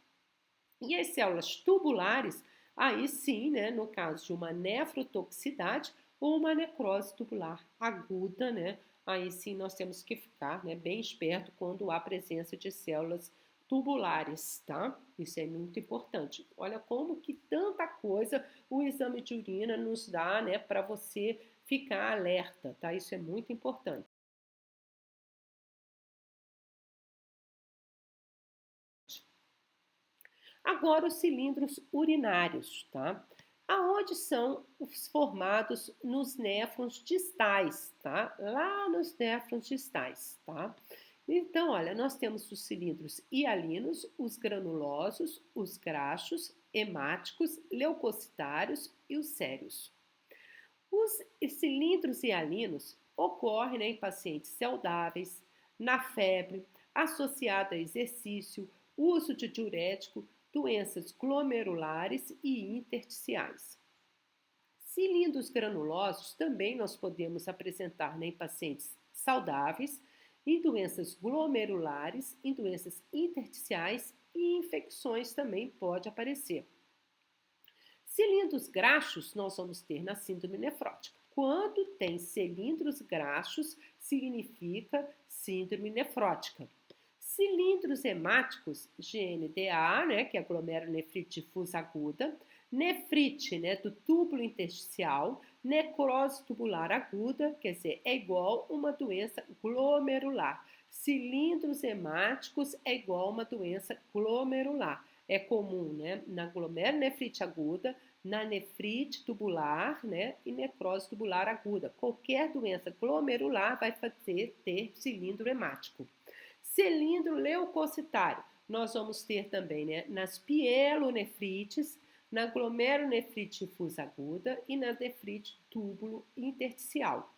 E as células tubulares, aí sim, né, no caso de uma nefrotoxicidade ou uma necrose tubular aguda, né, aí sim nós temos que ficar, né, bem esperto quando há presença de células tubulares, tá? Isso é muito importante. Olha como que tanta coisa o exame de urina nos dá, né, para você ficar alerta, tá? Isso é muito importante. Agora os cilindros urinários, tá? Aonde são os formados nos néfrons distais, tá? Lá nos néfrons distais, tá? Então, olha, nós temos os cilindros hialinos, os granulosos, os graxos, hemáticos, leucocitários e os sérios. Os cilindros hialinos ocorrem, né, em pacientes saudáveis, na febre, associada a exercício, uso de diurético, doenças glomerulares e intersticiais. Cilindros granulosos também nós podemos apresentar, né, em pacientes saudáveis, em doenças glomerulares, em doenças intersticiais e infecções também pode aparecer. Cilindros graxos nós vamos ter na síndrome nefrótica. Quando tem cilindros graxos, significa síndrome nefrótica. Cilindros hemáticos, GNDA, né, que é glomerulonefrite difusa aguda, nefrite, né, do túbulo intersticial, necrose tubular aguda, quer dizer, é igual uma doença glomerular. Cilindros hemáticos é igual uma doença glomerular. É comum, né, na glomerulonefrite aguda, na nefrite tubular, né, e necrose tubular aguda. Qualquer doença glomerular vai fazer ter cilindro hemático. Cilindro leucocitário, nós vamos ter também, né, nas pielonefrites, na glomerulonefrite difusa aguda e na nefrite túbulo intersticial.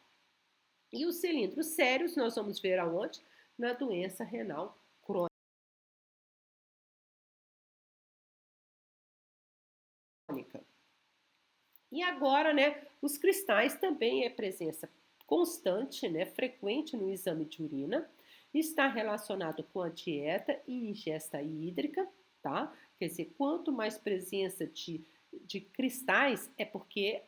E os cilindros sérios nós vamos ver aonde? Na doença renal crônica. E agora, né, os cristais também é presença constante, né, frequente no exame de urina, está relacionado com a dieta e ingesta hídrica, tá? Quer dizer, quanto mais presença de cristais é porque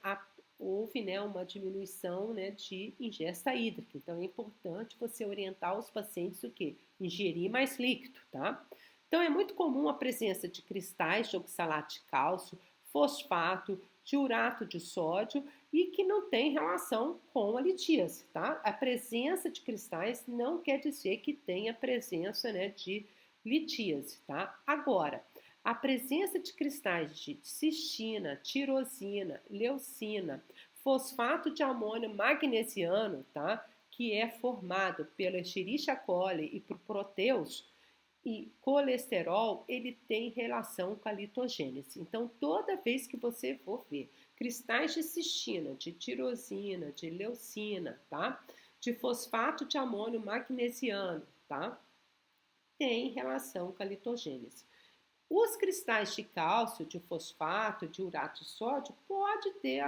houve, né, uma diminuição, né, de ingesta hídrica. Então é importante você orientar os pacientes o quê? Ingerir mais líquido, tá? Então é muito comum a presença de cristais de oxalato de cálcio, fosfato, de urato de sódio e que não tem relação com a litíase, tá? A presença de cristais não quer dizer que tenha presença, né, de litíase, tá? Agora, a presença de cristais de cistina, tirosina, leucina, fosfato de amônio magnesiano, tá? Que é formado pela Escherichia coli e por proteus, e colesterol, ele tem relação com a litogênese. Então, toda vez que você for ver cristais de cistina, de tirosina, de leucina, tá? De fosfato de amônio magnesiano, tá? Tem relação com a litogênese. Os cristais de cálcio, de fosfato, de urato de sódio, pode ter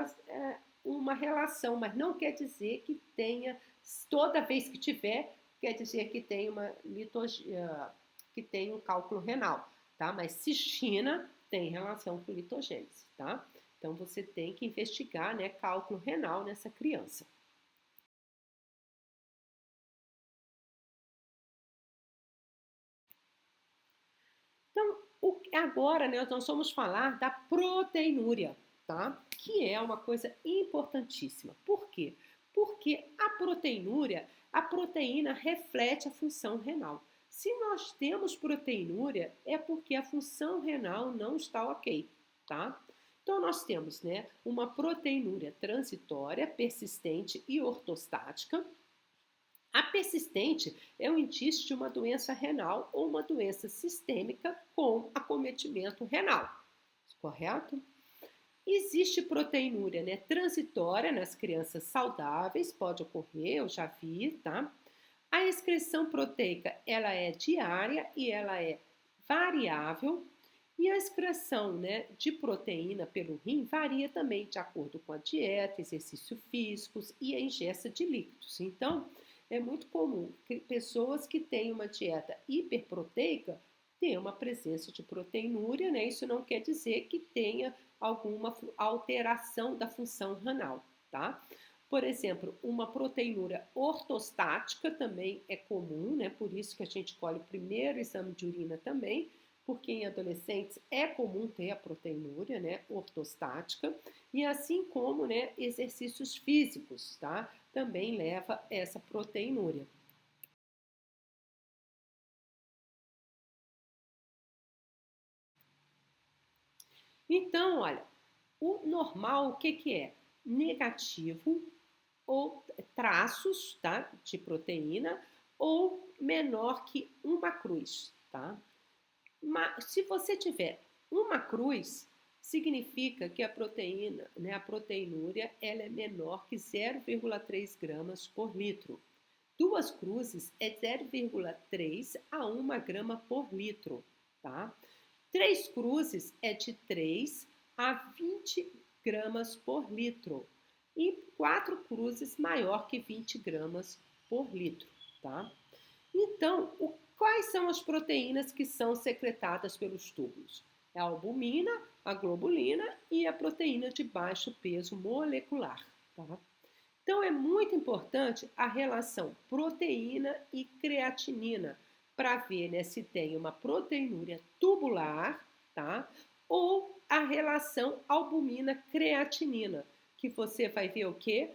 uma relação, mas não quer dizer que tenha, toda vez que tiver, quer dizer que tem uma que tem um cálculo renal, tá? Mas cistina tem relação com litogênese, tá? Então você tem que investigar, né, cálculo renal nessa criança. Então, agora, né, nós vamos falar da proteinúria, tá? Que é uma coisa importantíssima. Por quê? Porque a proteína reflete a função renal. Se nós temos proteinúria, é porque a função renal não está ok, tá? Então, nós temos, né, uma proteinúria transitória, persistente e ortostática. A persistente é um indício de uma doença renal ou uma doença sistêmica com acometimento renal, correto? Existe proteinúria, né, transitória nas crianças saudáveis, pode ocorrer, eu já vi, tá? A excreção proteica, ela é diária e ela é variável, e a excreção, né, de proteína pelo rim varia também de acordo com a dieta, exercícios físicos e a ingesta de líquidos. Então, é muito comum que pessoas que têm uma dieta hiperproteica tenham uma presença de proteinúria, né? Isso não quer dizer que tenha alguma alteração da função renal, tá? Por exemplo, uma proteinúria ortostática também é comum, né? Por isso que a gente colhe o primeiro exame de urina também, porque em adolescentes é comum ter a proteinúria, né, ortostática, e assim como, né, exercícios físicos, tá? Também leva essa proteinúria. Então, olha, o normal, o que que é? Negativo ou traços, tá, de proteína ou menor que uma cruz, tá? Mas se você tiver uma cruz, significa que a proteína, né, a proteinúria, ela é menor que 0,3 gramas por litro. Duas cruzes é 0,3 a 1 grama por litro, tá? Três cruzes é de 3 a 20 gramas por litro. E quatro cruzes maior que 20 gramas por litro, tá? Então, quais são as proteínas que são secretadas pelos túbulos? É a albumina, a globulina e a proteína de baixo peso molecular, tá? Então, é muito importante a relação proteína e creatinina para ver, né, se tem uma proteinúria tubular, tá? Ou a relação albumina-creatinina, que você vai ver o quê?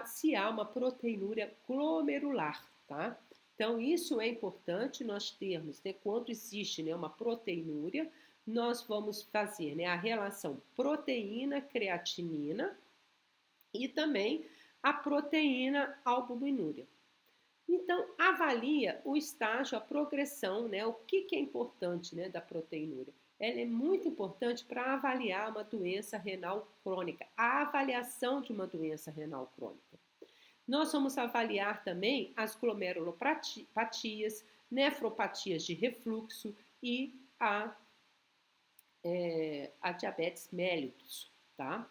Se há uma proteinúria glomerular, tá? Então, isso é importante nós termos, né, quando existe, né, uma proteinúria, nós vamos fazer, né, a relação proteína-creatinina e também a proteína albuminúria. Então, avalia o estágio, a progressão, né? O que é importante, né, da proteinúria? Ela é muito importante para avaliar uma doença renal crônica, a avaliação de uma doença renal crônica. Nós vamos avaliar também as glomerulopatias, nefropatias de refluxo e a diabetes mellitus, tá?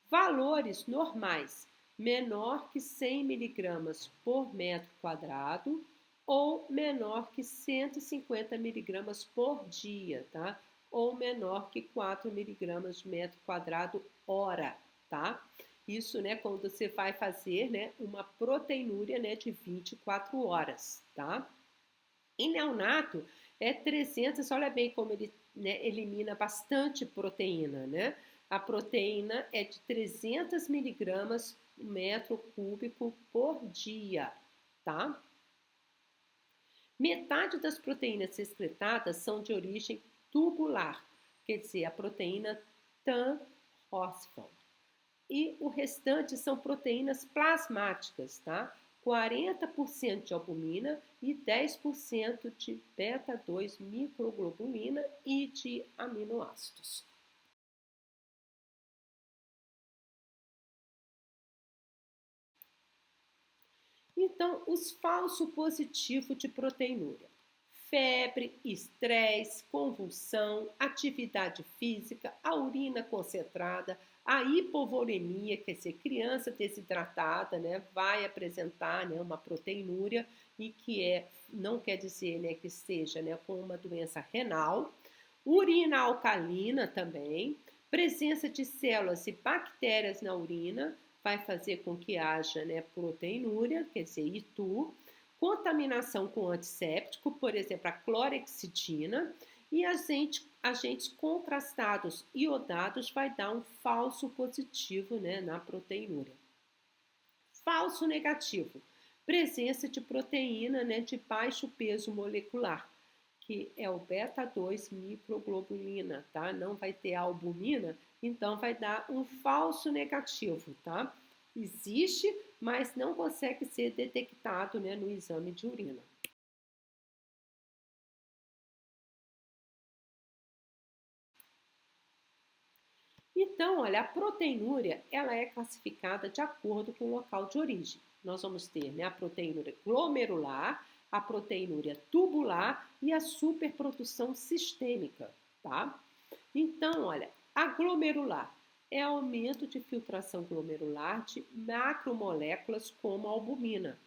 Valores normais, menor que 100 miligramas por metro quadrado ou menor que 150 miligramas por dia, tá? Ou menor que 4 miligramas de metro quadrado hora, tá? Isso, né, quando você vai fazer, né, uma proteinúria, né, de 24 horas, tá? Em neonato, é 300, olha bem como ele, né, elimina bastante proteína, né? A proteína é de 300 miligramas por metro cúbico por dia, tá? Metade das proteínas excretadas são de origem tubular, quer dizer, a proteína TAN-Horsfeld. E o restante são proteínas plasmáticas, tá? 40% de albumina e 10% de beta-2 microglobulina e de aminoácidos. Então, os falso positivo de proteinúria. Febre, estresse, convulsão, atividade física, a urina concentrada, a hipovolemia, quer dizer, criança desidratada, né, vai apresentar, né, uma proteinúria e que não quer dizer, né, que esteja, né, com uma doença renal. Urina alcalina também, presença de células e bactérias na urina vai fazer com que haja, né, proteinúria, quer dizer, ITU, contaminação com antisséptico, por exemplo, a clorexidina, e agentes contrastados iodados vai dar um falso positivo, né, na proteinúria. Falso negativo, presença de proteína, né, de baixo peso molecular, que é o beta-2 microglobulina, tá? Não vai ter albumina, então vai dar um falso negativo, tá? Existe, mas não consegue ser detectado, né, no exame de urina. Então, olha, a proteinúria, ela é classificada de acordo com o local de origem. Nós vamos ter, né, a proteinúria glomerular, a proteinúria tubular e a superprodução sistêmica, tá? Então, olha, a glomerular é aumento de filtração glomerular de macromoléculas como a albumina.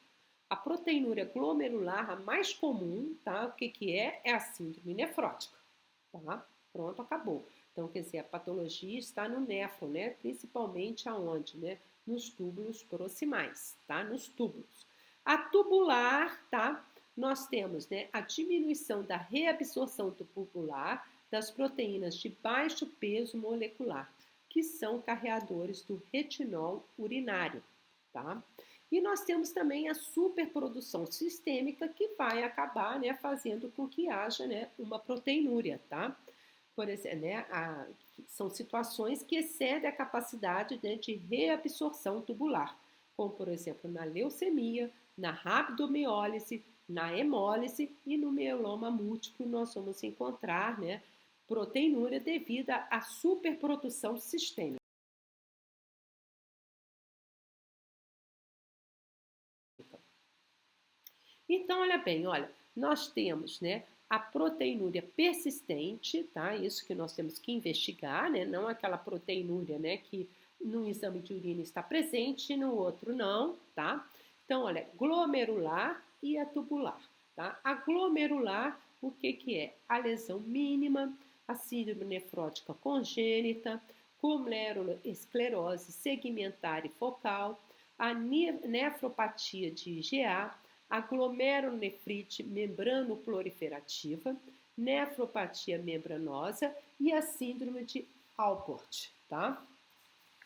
A proteinúria glomerular, a mais comum, tá? O que é? É a síndrome nefrótica, tá? Pronto, acabou. Então, quer dizer, a patologia está no néfron, né? Principalmente aonde, né? Nos túbulos proximais, tá? Nos túbulos. A tubular, tá? Nós temos, né, a diminuição da reabsorção tubular das proteínas de baixo peso molecular, que são carreadores do retinol urinário, tá? E nós temos também a superprodução sistêmica, que vai acabar, né, fazendo com que haja, né, uma proteinúria, tá? Por exemplo, né, são situações que excedem a capacidade, né, de reabsorção tubular, como, por exemplo, na leucemia, na rabdomiólise, na hemólise e no mieloma múltiplo nós vamos encontrar, né, proteinúria devido à superprodução sistêmica. Então, olha bem, olha, nós temos, né, a proteinúria persistente, tá? Isso que nós temos que investigar, né? Não aquela proteinúria, né, que no exame de urina está presente e no outro não, tá? Então, olha, glomerular e a tubular, tá? A glomerular, o que é? A lesão mínima, a síndrome nefrótica congênita, glomeruloesclerose segmentar e focal, a nefropatia de IgA, a glomerulonefrite membrano-proliferativa, nefropatia membranosa e a síndrome de Alport, tá?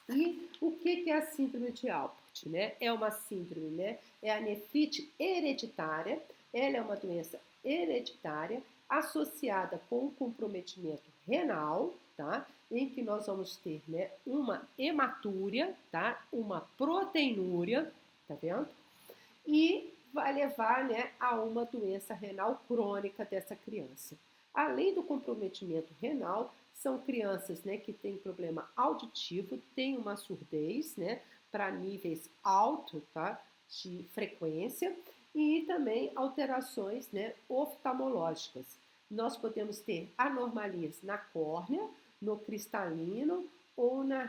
E o que é a síndrome de Alport, né? É uma síndrome, né? É a nefrite hereditária, ela é uma doença hereditária associada com um comprometimento renal, tá? Em que nós vamos ter, né, uma hematúria, tá? Uma proteinúria, tá vendo? E vai levar, né, a uma doença renal crônica dessa criança. Além do comprometimento renal, são crianças, né, que têm problema auditivo, têm uma surdez, né, para níveis altos, tá, de frequência, e também alterações, né, oftalmológicas. Nós podemos ter anomalias na córnea, no cristalino ou na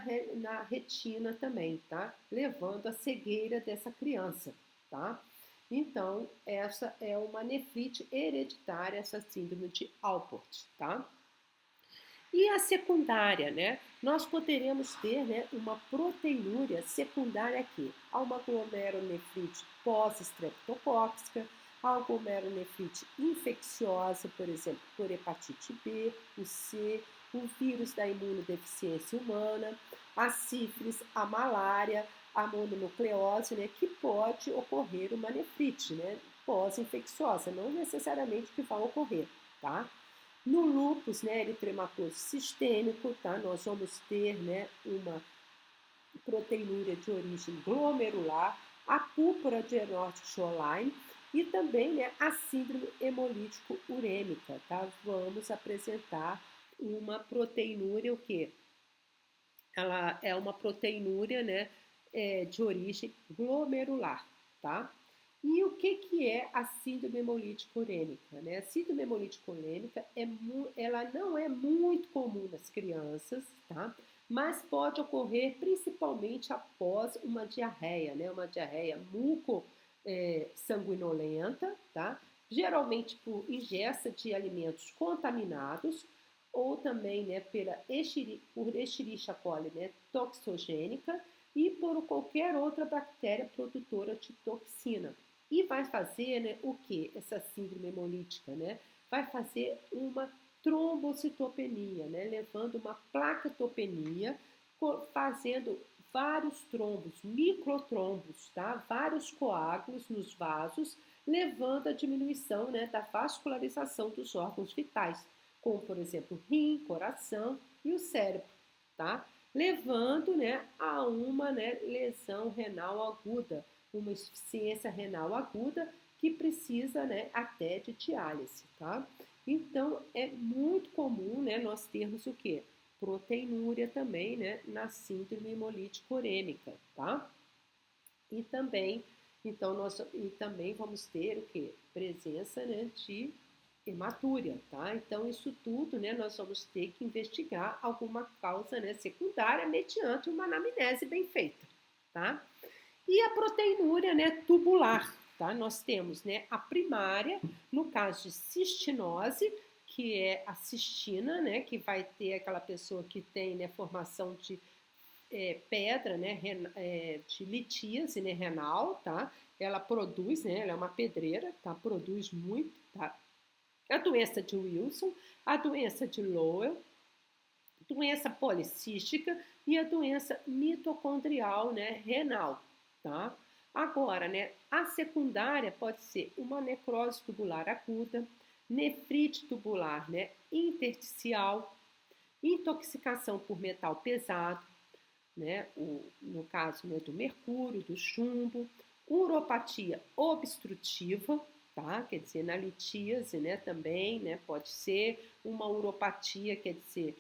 retina também, tá? Levando à cegueira dessa criança, tá? Então, essa é uma nefrite hereditária, essa síndrome de Alport, tá? E a secundária, né? Nós poderemos ter, né, uma proteinúria secundária aqui, a uma glomerulonefrite pós-estreptocóxica, a glomerulonefrite infecciosa, por exemplo, por hepatite B, o C, o vírus da imunodeficiência humana, a sífilis, a malária, a mononucleose, né, que pode ocorrer uma nefrite, né, pós-infecciosa, não necessariamente que vai ocorrer, tá? No lúpus, né, eritematoso sistêmico, tá? Nós vamos ter, né, uma proteinúria de origem glomerular, a púrpura de Ernst-Schoenlein e também, né, a síndrome hemolítico urêmica, tá? Vamos apresentar uma proteinúria, o quê? Ela é uma proteinúria, né, de origem glomerular, tá? E o que é a síndrome hemolítica urêmica? Né? A síndrome hemolítica urêmica ela não é muito comum nas crianças, tá? Mas pode ocorrer principalmente após uma diarreia, né? Uma diarreia muco-sanguinolenta, tá? Geralmente por ingesta de alimentos contaminados ou também, né, por Escherichia coli, né, toxogênica e por qualquer outra bactéria produtora de toxina. E vai fazer, né, o que? Essa síndrome hemolítica, né? Vai fazer uma trombocitopenia, né? Levando uma plaquetopenia, fazendo vários trombos, microtrombos, tá? Vários coágulos nos vasos, levando à diminuição, né, da vascularização dos órgãos vitais, como, por exemplo, rim, coração e o cérebro, tá? Levando, né, a uma, né, lesão renal aguda, uma insuficiência renal aguda que precisa, né, até de diálise, tá? Então, é muito comum, né, nós termos o quê? Proteinúria também, né, na síndrome hemolítica urêmica, tá? E também, então, e também vamos ter o quê? Presença, né, de hematúria, tá? Então, isso tudo, né, nós vamos ter que investigar alguma causa, né, secundária mediante uma anamnese bem feita, tá? E a proteinúria, né, tubular, tá? Nós temos, né, a primária, no caso de cistinose, que é a cistina, né, que vai ter aquela pessoa que tem, né, formação de pedra, né, de litíase, né, renal, tá? Ela produz, né, ela é uma pedreira, tá? Produz muito, tá? A doença de Wilson, a doença de Lowell, doença policística e a doença mitocondrial, né, renal, tá? Agora, né, a secundária pode ser uma necrose tubular aguda, nefrite tubular, né, intersticial, intoxicação por metal pesado, né, no caso, né, do mercúrio, do chumbo, uropatia obstrutiva, tá? Quer dizer, na litíase, né, também, né, pode ser uma uropatia, quer dizer,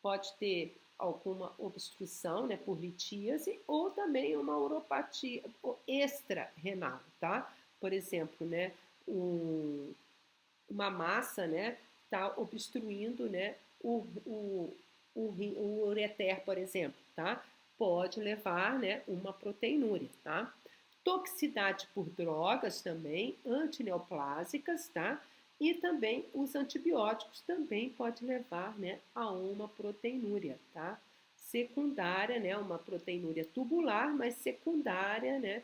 pode ter alguma obstrução, né, por litíase, ou também uma uropatia extra-renal, tá? Por exemplo, né, uma massa, né, tá obstruindo, né, o ureter, por exemplo, tá? Pode levar, né, uma proteinúria, tá? Toxicidade por drogas também, antineoplásicas, tá? E também os antibióticos também pode levar, né, a uma proteinúria, tá? secundária, né, uma proteinúria tubular, mas secundária, né,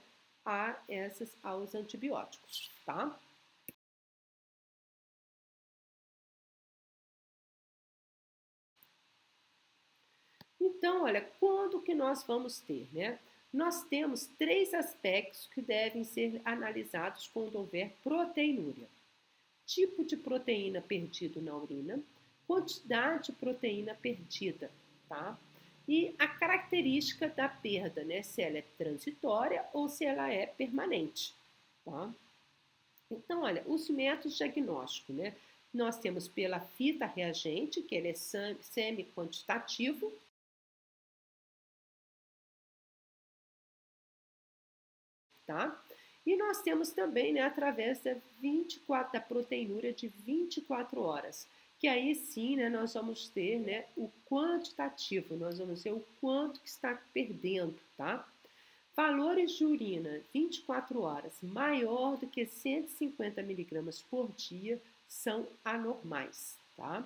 aos antibióticos, tá? Então, olha, quando que nós vamos ter, né? Nós temos três aspectos que devem ser analisados quando houver proteinúria: tipo de proteína perdido na urina, quantidade de proteína perdida, tá? E a característica da perda, né? Se ela é transitória ou se ela é permanente, tá? Então, olha, os métodos diagnósticos, né? Nós temos pela fita reagente, que ele é semi-quantitativo, tá? E nós temos também, né, através da proteinúria de 24 horas, que aí sim, né, nós vamos ter, né, o quantitativo, nós vamos ver o quanto que está perdendo, tá? Valores de urina 24 horas maior do que 150 miligramas por dia são anormais, tá?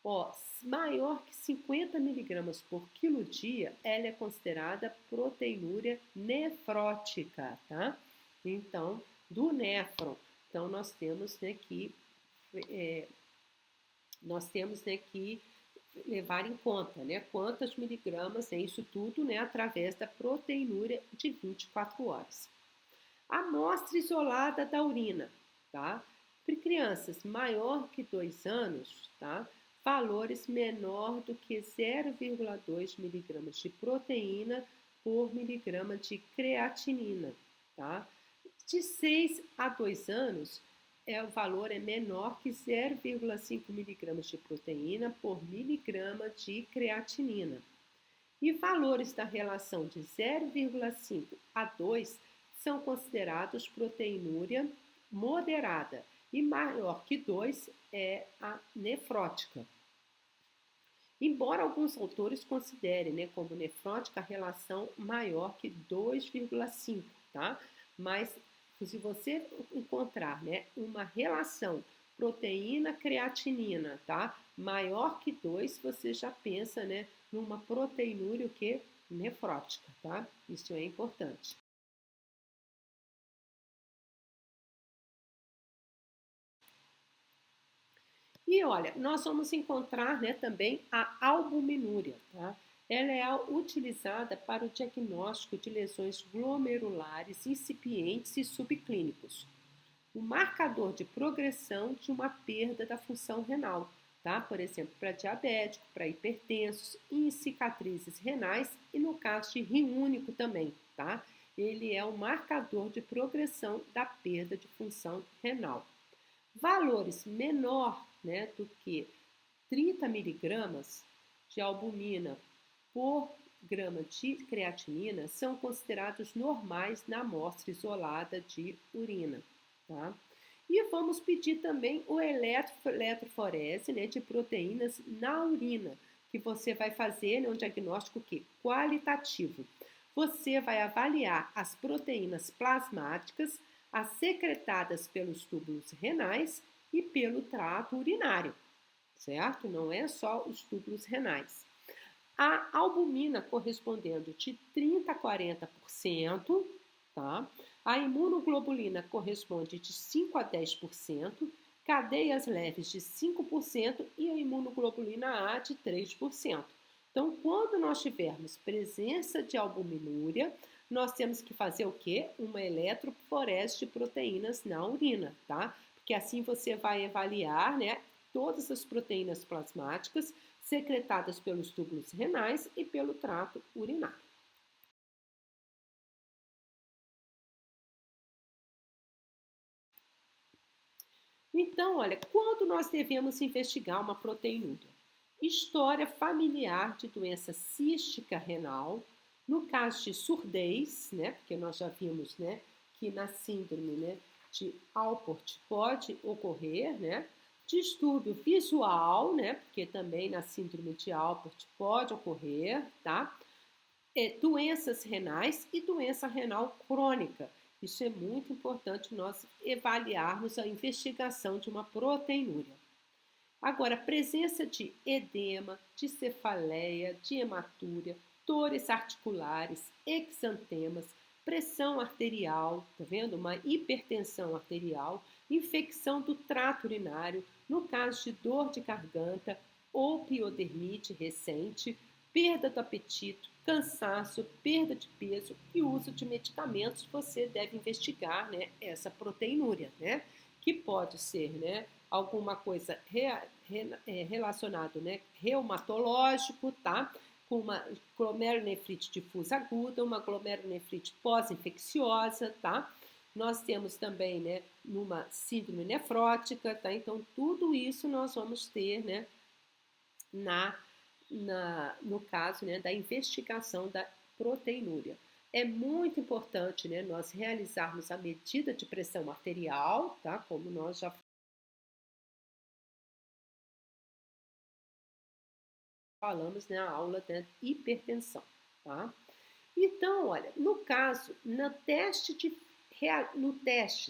Ó, maior que 50 miligramas por quilo dia, ela é considerada proteinúria nefrótica, tá? Então, do néfron. Então, é, nós temos, né, que levar em conta, né, quantas miligramas é isso tudo, né, através da proteinúria de 24 horas. Amostra isolada da urina, tá? Para crianças maior que 2 anos, tá? Valores menor do que 0,2 miligramas de proteína por miligrama de creatinina, tá? De 6 a 2 anos, o valor é menor que 0,5 miligramas de proteína por miligrama de creatinina. E valores da relação de 0,5 a 2 são considerados proteinúria moderada e maior que 2 é a nefrótica. Embora alguns autores considerem, né, como nefrótica a relação maior que 2,5, tá? Mas se você encontrar, né, uma relação proteína-creatinina, tá, maior que 2, você já pensa, né, numa proteinúria o quê? Nefrótica, tá? Isso é importante. E olha, nós vamos encontrar, né, também a albuminúria, tá? Ela é utilizada para o diagnóstico de lesões glomerulares incipientes e subclínicos. O marcador de progressão de uma perda da função renal, tá? Por exemplo, para diabético, para hipertensos, em cicatrizes renais e no caso de rim único também, tá? Ele é o marcador de progressão da perda de função renal. Valores menor, né, do que 30 miligramas de albumina por grama de creatinina são considerados normais na amostra isolada de urina, tá? E vamos pedir também o eletroforese, né, de proteínas na urina, que você vai fazer, né, um diagnóstico qualitativo. Você vai avaliar as proteínas plasmáticas, as secretadas pelos túbulos renais e pelo trato urinário, certo? Não é só os túbulos renais. A albumina correspondendo de 30 a 40%, tá? A imunoglobulina corresponde de 5 a 10%, cadeias leves de 5% e a imunoglobulina A de 3%. Então, quando nós tivermos presença de albuminúria, nós temos que fazer o quê? Uma eletroforese de proteínas na urina, tá? Porque assim você vai avaliar, né, todas as proteínas plasmáticas secretadas pelos túbulos renais e pelo trato urinário. Então, olha, quando nós devemos investigar uma proteinúria? História familiar de doença cística renal, no caso de surdez, né, porque nós já vimos, né, que na síndrome, né, de Alport pode ocorrer, né, distúrbio visual, né, porque também na síndrome de Alport pode ocorrer, tá? Doenças renais e doença renal crônica. Isso é muito importante nós avaliarmos a investigação de uma proteinúria. Agora, presença de edema, de cefaleia, de hematúria, dores articulares, exantemas, pressão arterial, tá vendo? Uma hipertensão arterial, infecção do trato urinário, no caso de dor de garganta ou piodermite recente, perda do apetite, cansaço, perda de peso e uso de medicamentos, você deve investigar, né, essa proteinúria, né, que pode ser, né, alguma coisa relacionado, né, reumatológico, tá? Com uma glomerulonefrite difusa aguda, uma glomerulonefrite pós-infecciosa, tá? Nós temos também, né, numa síndrome nefrótica, tá? Então, tudo isso nós vamos ter, né, no caso, né, da investigação da proteinúria. É muito importante, né, nós realizarmos a medida de pressão arterial, tá? Como nós já falamos na aula da hipertensão, tá? Então, olha, no caso, no teste,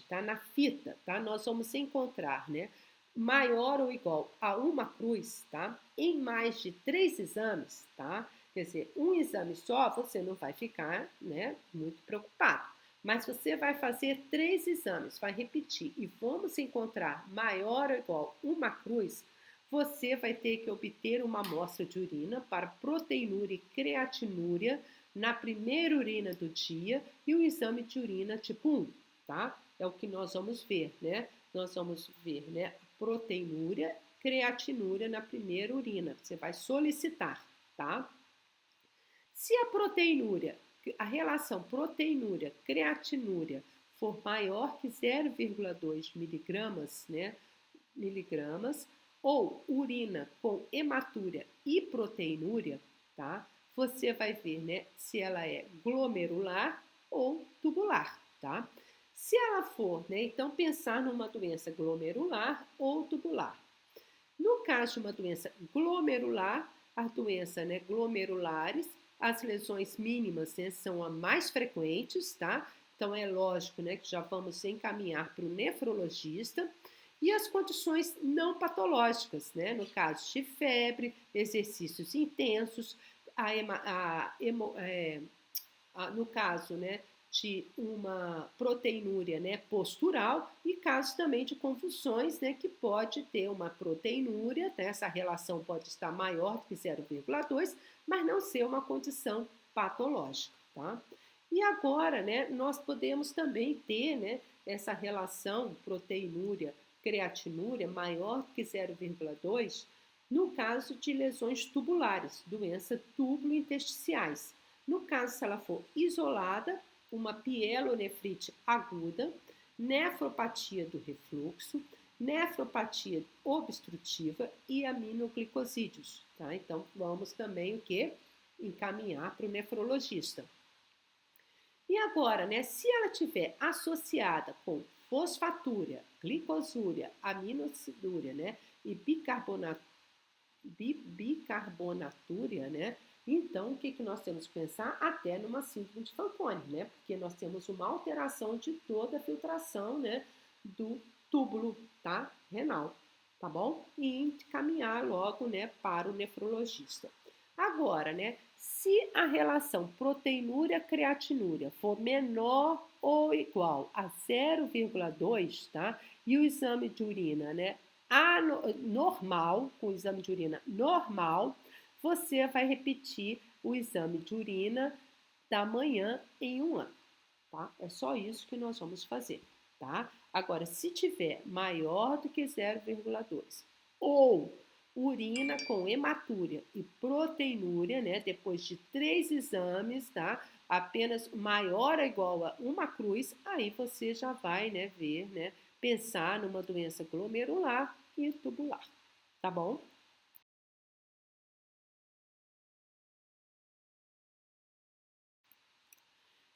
tá? Na fita, tá? Nós vamos encontrar, né? Maior ou igual a uma cruz, tá? Em mais de 3 exames, tá? Quer dizer, um exame só, você não vai ficar, né? Muito preocupado. Mas você vai fazer 3 exames, vai repetir e vamos encontrar maior ou igual uma cruz, você vai ter que obter uma amostra de urina para proteinúria e creatinúria na primeira urina do dia e o exame de urina tipo 1, tá? É o que nós vamos ver, né? Nós vamos ver, né, proteinúria, creatinúria na primeira urina. Você vai solicitar, tá? Se a proteinúria, a relação proteinúria-creatinúria for maior que 0,2 miligramas, né, miligramas, ou urina com hematúria e proteinúria, tá? Você vai ver, né, se ela é glomerular ou tubular, tá? Se ela for, né, então pensar numa doença glomerular ou tubular. No caso de uma doença glomerular, a doença, né, glomerulares, as lesões mínimas, né, são as mais frequentes, tá? Então é lógico, né, que já vamos encaminhar para o nefrologista. E as condições não patológicas, né? No caso de febre, exercícios intensos, no caso, né, de uma proteinúria, né, postural e casos também de convulsões, né, que pode ter uma proteinúria, né, essa relação pode estar maior do que 0,2, mas não ser uma condição patológica, tá? E agora, né, nós podemos também ter, né, essa relação proteinúria creatinúria maior do que 0,2 no caso de lesões tubulares, doença túbulo-intersticiais. No caso, se ela for isolada, uma pielonefrite aguda, nefropatia do refluxo, nefropatia obstrutiva e aminoglicosídeos, tá? Então, vamos também o quê? Encaminhar para o nefrologista. E agora, né, se ela tiver associada com fosfatúria, glicosúria, aminocidúria, né, e bicarbonatúria, né, então o que nós temos que pensar? Até numa síndrome de Fanconi, né, porque nós temos uma alteração de toda a filtração, né, do túbulo, tá, renal, tá bom? E encaminhar logo, né, para o nefrologista. Agora, né, se a relação proteinúria-creatinúria for menor ou igual a 0,2, tá? E o exame de urina, né, normal, com o exame de urina normal, você vai repetir o exame de urina da manhã em 1 ano, tá? É só isso que nós vamos fazer, tá? Agora, se tiver maior do que 0,2 ou urina com hematúria e proteinúria, né? Depois de 3 exames, tá? Apenas maior ou igual a uma cruz, aí você já vai, né, ver, né? Pensar numa doença glomerular e tubular, tá bom?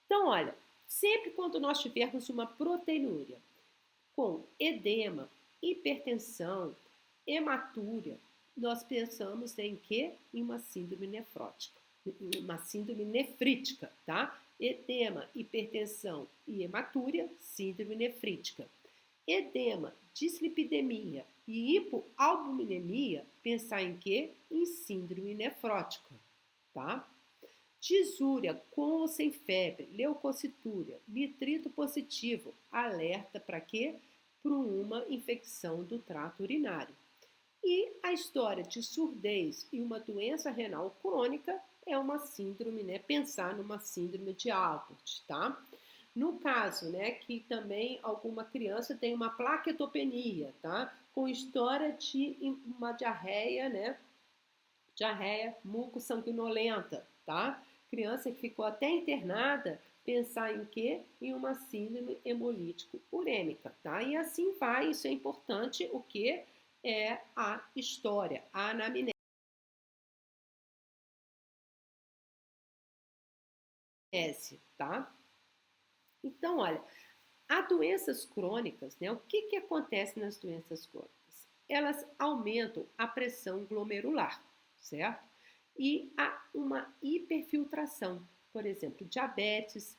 Então, olha, sempre quando nós tivermos uma proteinúria com edema, hipertensão, hematúria, nós pensamos em quê? Em uma síndrome nefrótica, uma síndrome nefrítica, tá? Edema, hipertensão e hematúria, síndrome nefrítica. Edema, dislipidemia e hipoalbuminemia, pensar em quê? Em síndrome nefrótica, tá? Disúria com ou sem febre, leucocitúria, nitrito positivo, alerta para quê? Para uma infecção do trato urinário. E a história de surdez e uma doença renal crônica é uma síndrome, né? Pensar numa síndrome de Alport, tá? No caso, né, que também alguma criança tem uma plaquetopenia, tá? Com história de uma diarreia, né? Diarreia mucossanguinolenta, tá? Criança que ficou até internada, pensar em quê? Em uma síndrome hemolítico urêmica, tá? E assim vai, isso é importante, o que é a história, a anamnese, tá? Então, olha, há doenças crônicas, né? O que acontece nas doenças crônicas? Elas aumentam a pressão glomerular, certo? E há uma hiperfiltração, por exemplo, diabetes,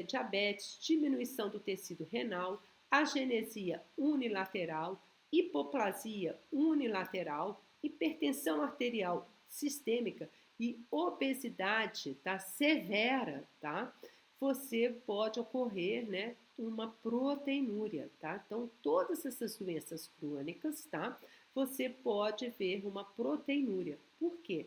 diabetes, diminuição do tecido renal, agenesia unilateral, hipoplasia unilateral, hipertensão arterial sistêmica e obesidade, tá? Severa, tá? Você pode ocorrer, né, uma proteinúria, tá? Então, todas essas doenças crônicas, tá? Você pode ver uma proteinúria. Por quê?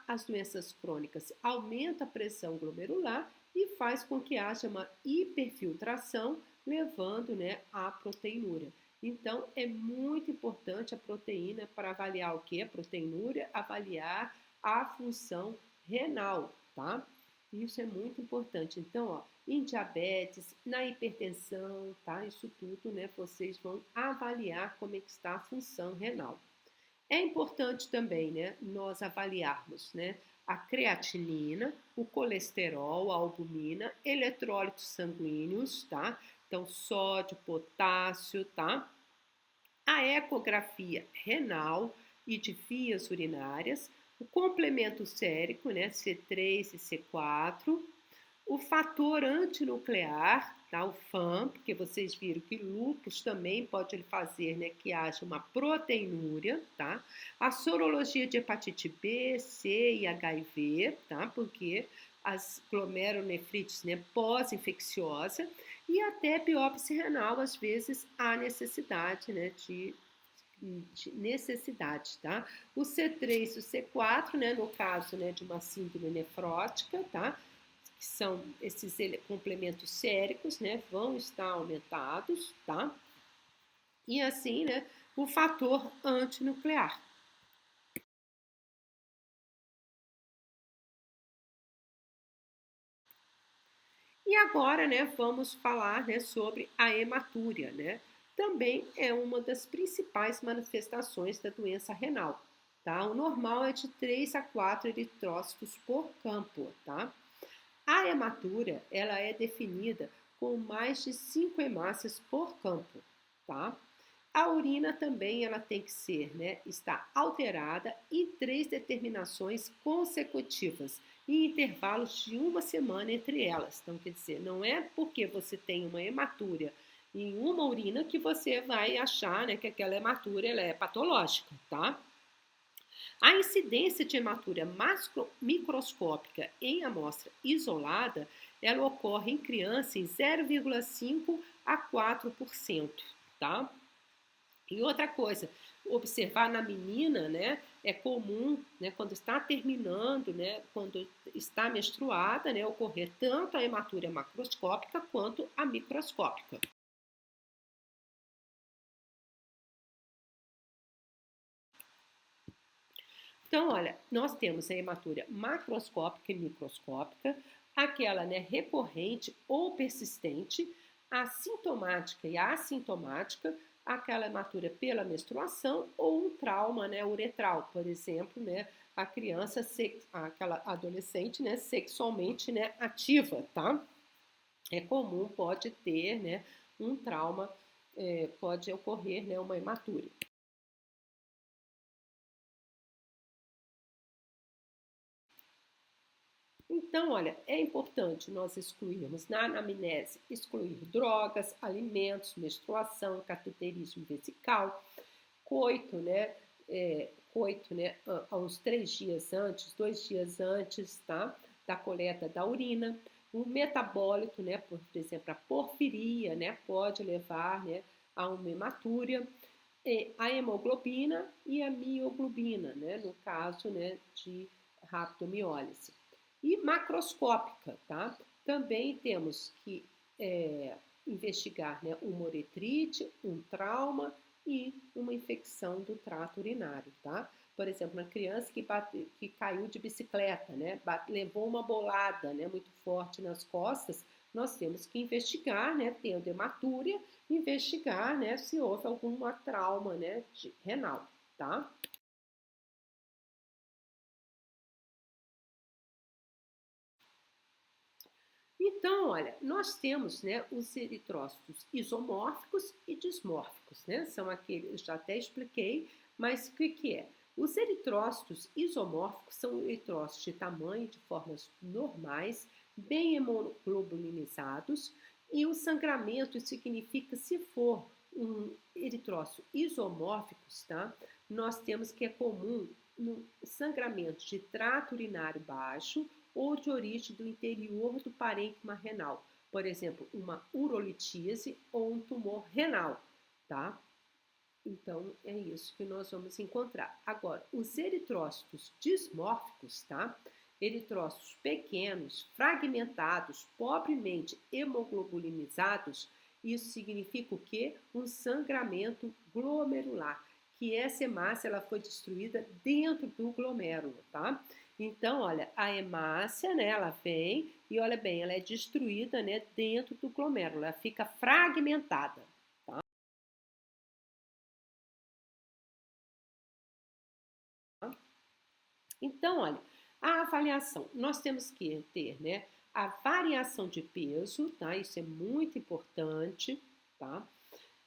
As doenças crônicas aumentam a pressão glomerular e faz com que haja uma hiperfiltração, levando, né, à proteinúria. Então, é muito importante a proteína para avaliar o que? A proteinúria, avaliar a função renal, tá? Isso é muito importante. Então, ó, em diabetes, na hipertensão, tá? Isso tudo, né? Vocês vão avaliar como é que está a função renal. É importante também, né? Nós avaliarmos, né? A creatinina, o colesterol, a albumina, eletrólitos sanguíneos, tá? Então, sódio, potássio, tá? A ecografia renal e de vias urinárias, o complemento sérico, né, C3 e C4, o fator antinuclear, tá, o FAM, porque vocês viram que lúpus também pode fazer, né, que haja uma proteinúria, tá? A sorologia de hepatite B, C e HIV, tá? Porque as glomerulonefrites, né, pós-infecciosa e até biópsia renal, às vezes há necessidade, né, de necessidade, tá? O C3 e o C4, né, no caso, né, de uma síndrome nefrótica, tá? Que são esses complementos séricos, né, vão estar aumentados, tá? E assim, né, o fator antinuclear. E agora, né, vamos falar, né, sobre a hematúria, né? Também é uma das principais manifestações da doença renal, tá? O normal é de 3 a 4 eritrócitos por campo, tá? A hematúria, ela é definida com mais de 5 hemácias por campo, tá? A urina também ela tem que ser, né, está alterada em 3 determinações consecutivas, em intervalos de uma semana entre elas. Então, quer dizer, não é porque você tem uma hematúria em uma urina que você vai achar, né, que aquela hematúria ela é patológica, tá? A incidência de hematúria microscópica em amostra isolada, ela ocorre em criança em 0,5 a 4%, tá? E outra coisa, observar na menina, né, é comum, né, quando está terminando, né, quando está menstruada, né, ocorrer tanto a hematúria macroscópica quanto a microscópica. Então, olha, nós temos a hematúria macroscópica e microscópica, aquela, né, recorrente ou persistente, a sintomática e assintomática, aquela hematúria pela menstruação ou um trauma, né, uretral, por exemplo, né, a criança, aquela adolescente, né, sexualmente, né, ativa, tá? É comum, pode ter, né, um trauma, pode ocorrer, né, uma hematúria. Então, olha, é importante nós excluirmos na anamnese, excluir drogas, alimentos, menstruação, cateterismo vesical, coito, né? Coito, né? Há uns 3 dias antes, 2 dias antes, tá? Da coleta da urina. O metabólito, né? Por exemplo, a porfiria, né? Pode levar, né? A uma hematúria. A hemoglobina e a mioglobina, né? No caso, né? De rabdomiólise. E macroscópica, tá? Também temos que investigar, né, uma uretrite, um trauma e uma infecção do trato urinário, tá? Por exemplo, uma criança que caiu de bicicleta, né, levou uma bolada, né, muito forte nas costas, nós temos que investigar, né, tendo hematúria, investigar, né, se houve alguma trauma, né, renal, tá? Então, olha, nós temos, né, os eritrócitos isomórficos e dismórficos, né? São aqueles, eu já até expliquei, mas o que é? Os eritrócitos isomórficos são eritrócitos de tamanho, de formas normais, bem hemoglobinizados, e o sangramento significa se for um eritrócito isomórficos, tá? Nós temos que é comum no sangramento de trato urinário baixo ou de origem do interior do parênquima renal, por exemplo, uma urolitise ou um tumor renal, tá? Então, é isso que nós vamos encontrar. Agora, os eritrócitos dismórficos, tá? Eritrócitos pequenos, fragmentados, pobremente hemoglobulinizados, isso significa o quê? Um sangramento glomerular, que essa hemácia ela foi destruída dentro do glomérulo, tá? Então, olha, a hemácia, né, ela vem e olha bem, ela é destruída, né, dentro do glomérulo, ela fica fragmentada. Então, olha, a avaliação, nós temos que ter, né, a variação de peso, tá? Isso é muito importante, tá?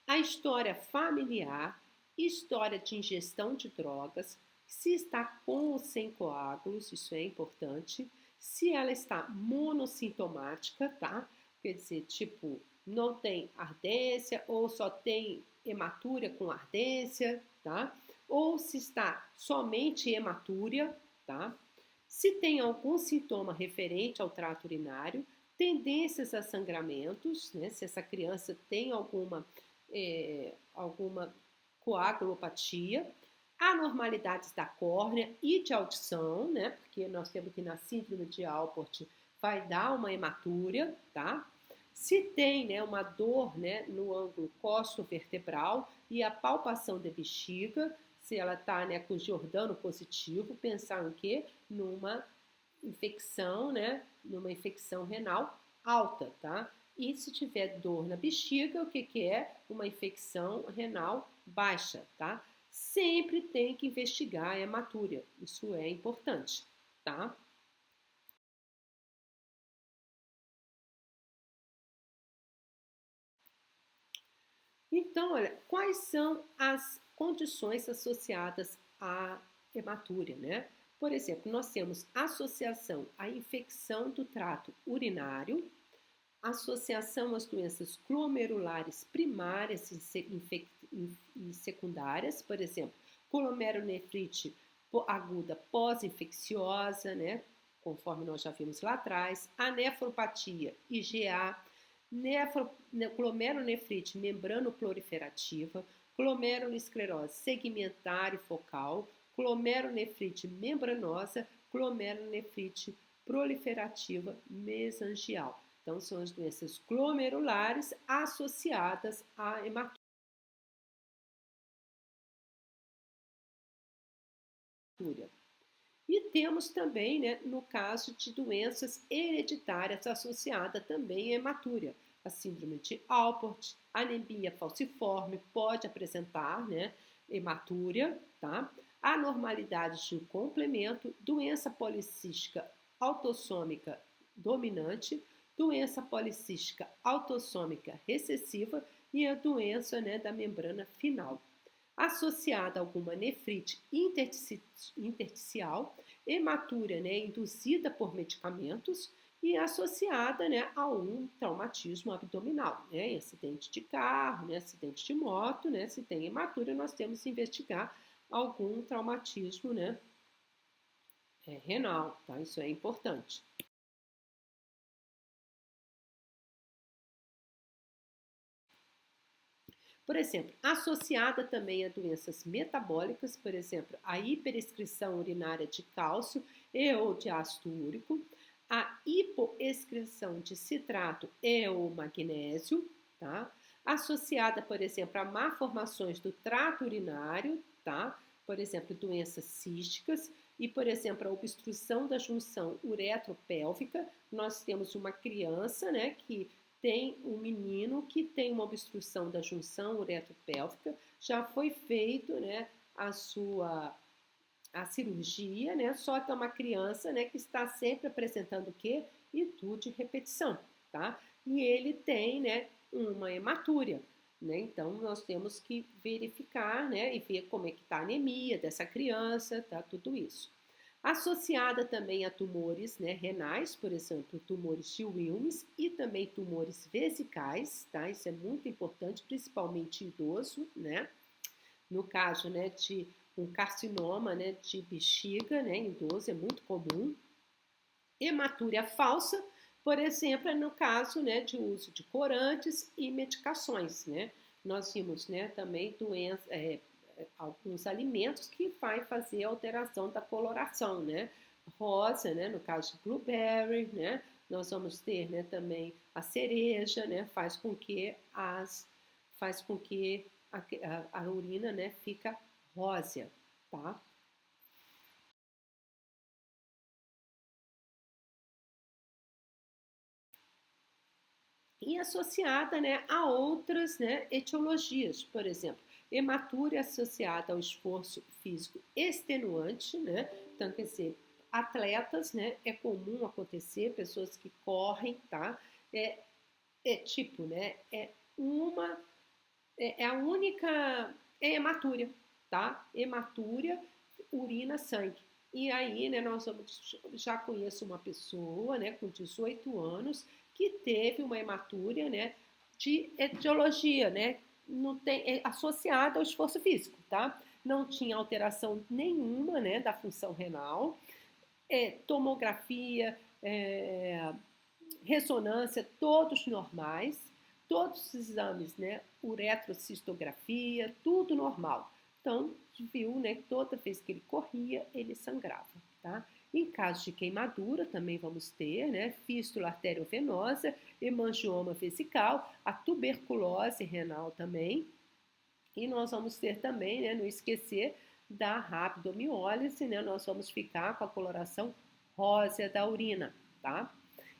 A história familiar, história de ingestão de drogas, se está com ou sem coágulos, isso é importante. Se ela está monossintomática, tá? Quer dizer, tipo, não tem ardência ou só tem hematúria com ardência, tá? Ou se está somente hematúria, tá? Se tem algum sintoma referente ao trato urinário, tendências a sangramentos, né? Se essa criança tem alguma coagulopatia, anormalidades da córnea e de audição, né? Porque nós temos que na síndrome de Alport vai dar uma hematúria, tá? Se tem, né, uma dor, né, no ângulo costo-vertebral e a palpação da bexiga, se ela está, né, com Giordano positivo, pensar em quê? Numa infecção, né, numa infecção renal alta, tá? E se tiver dor na bexiga, o que é? Uma infecção renal baixa, tá? Sempre tem que investigar a hematúria, isso é importante, tá? Então, olha, quais são as condições associadas à hematúria, né? Por exemplo, nós temos associação à infecção do trato urinário, associação às doenças glomerulares primárias e secundárias, por exemplo, glomerulonefrite aguda pós-infecciosa, né? Conforme nós já vimos lá atrás, a nefropatia IgA, glomerulonefrite membrano-proliferativa, glomerulosclerose segmentar e focal, glomerulonefrite membranosa, glomerulonefrite proliferativa mesangial. Então, são as doenças glomerulares associadas à hematúria. E temos também, né, no caso de doenças hereditárias associadas também à hematúria. A síndrome de Alport, anemia falciforme pode apresentar, né, hematúria, tá? Anormalidades de complemento, doença policística autossômica dominante, doença policística autossômica recessiva e a doença, né, da membrana final associada a alguma nefrite intersticial, hematúria, né, induzida por medicamentos e associada, né, a um traumatismo abdominal, né, acidente de carro, né, acidente de moto, né, se tem hematúria, nós temos que investigar algum traumatismo, né, renal, tá? Isso é importante. Por exemplo, associada também a doenças metabólicas, por exemplo, a hiperexcreção urinária de cálcio e ou de ácido úrico, a hipoexcreção de citrato e ou magnésio, tá? Associada, por exemplo, a malformações do trato urinário, tá? Por exemplo, doenças císticas e, por exemplo, a obstrução da junção uretropélvica. Nós temos uma criança, né, que tem um menino que tem uma obstrução da junção uretropélvica, já foi feito, né, a cirurgia, né, só que é uma criança, né, que está sempre apresentando o quê? Itu de repetição, tá? E ele tem, né, uma hematúria, né? Então nós temos que verificar, né, e ver como é que está a anemia dessa criança, tá? Tudo isso. Associada também a tumores, né, renais, por exemplo, tumores de Wilms e também tumores vesicais, tá? Isso é muito importante, principalmente idoso, né? No caso, né, de um carcinoma, né, de bexiga, né, em idoso é muito comum. Hematúria falsa, por exemplo, é no caso, né, de uso de corantes e medicações, né? Nós vimos, né, também doenças, alguns alimentos que vai fazer alteração da coloração, né? Rosa, né? No caso de blueberry, né? Nós vamos ter, né, também a cereja, né? Faz com que a urina, né, fica rósea, tá? E associada, né, a outras, né, etiologias, por exemplo, hematúria associada ao esforço físico extenuante, né, então quer dizer, atletas, né, é comum acontecer, pessoas que correm, tá, é, é tipo, né, uma, é a única, é hematúria, tá, hematúria, urina, sangue. E aí, né, nós vamos, já conheço uma pessoa, né, com 18 anos, que teve uma hematúria, né, de etiologia, né, não tem, associada ao esforço físico, tá? Não tinha alteração nenhuma, né, da função renal, tomografia, ressonância, todos normais, todos os exames, né, uretrocistografia, tudo normal. Então, viu, né, toda vez que ele corria, ele sangrava, tá? Em caso de queimadura, também vamos ter, né, fístula arteriovenosa, hemangioma vesical, a tuberculose renal também, e nós vamos ter também, né, não esquecer da rabdomiólise, né, nós vamos ficar com a coloração rósea da urina, tá?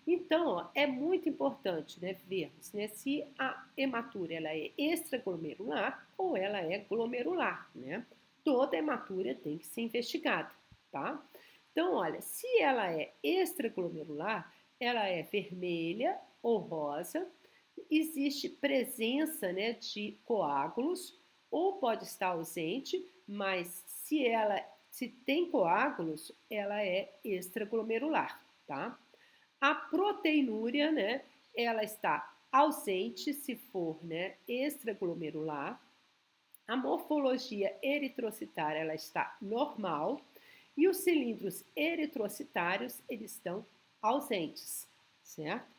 Então, ó, é muito importante, né, vermos, né, se a hematúria ela é extraglomerular ou ela é glomerular, né? Toda hematúria tem que ser investigada, tá? Então, olha, se ela é extraglomerular, ela é vermelha ou rosa, existe presença, né, de coágulos, ou pode estar ausente, mas se tem coágulos, ela é extraglomerular, tá? A proteinúria, né, ela está ausente se for, né, extraglomerular. A morfologia eritrocitária, ela está normal. E os cilindros eritrocitários, eles estão ausentes, certo?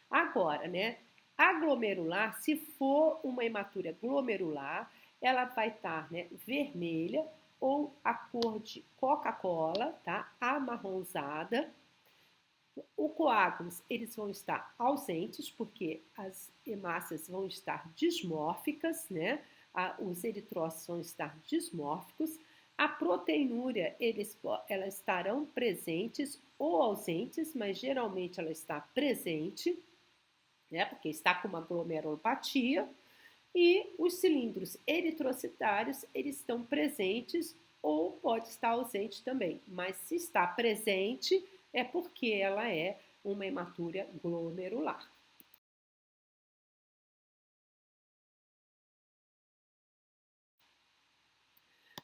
Agora, né, a glomerular, se for uma hematúria glomerular, ela vai estar, né, vermelha ou a cor de Coca-Cola, tá? Amarronzada. O coágulos, eles vão estar ausentes, porque as hemácias vão estar dismórficas, né? Os eritrócitos vão estar dismórficos. A proteinúria, elas estarão presentes ou ausentes, mas geralmente ela está presente, né? Porque está com uma glomerulopatia. E os cilindros eritrocitários, eles estão presentes ou pode estar ausente também. Mas se está presente, é porque ela é uma hematúria glomerular.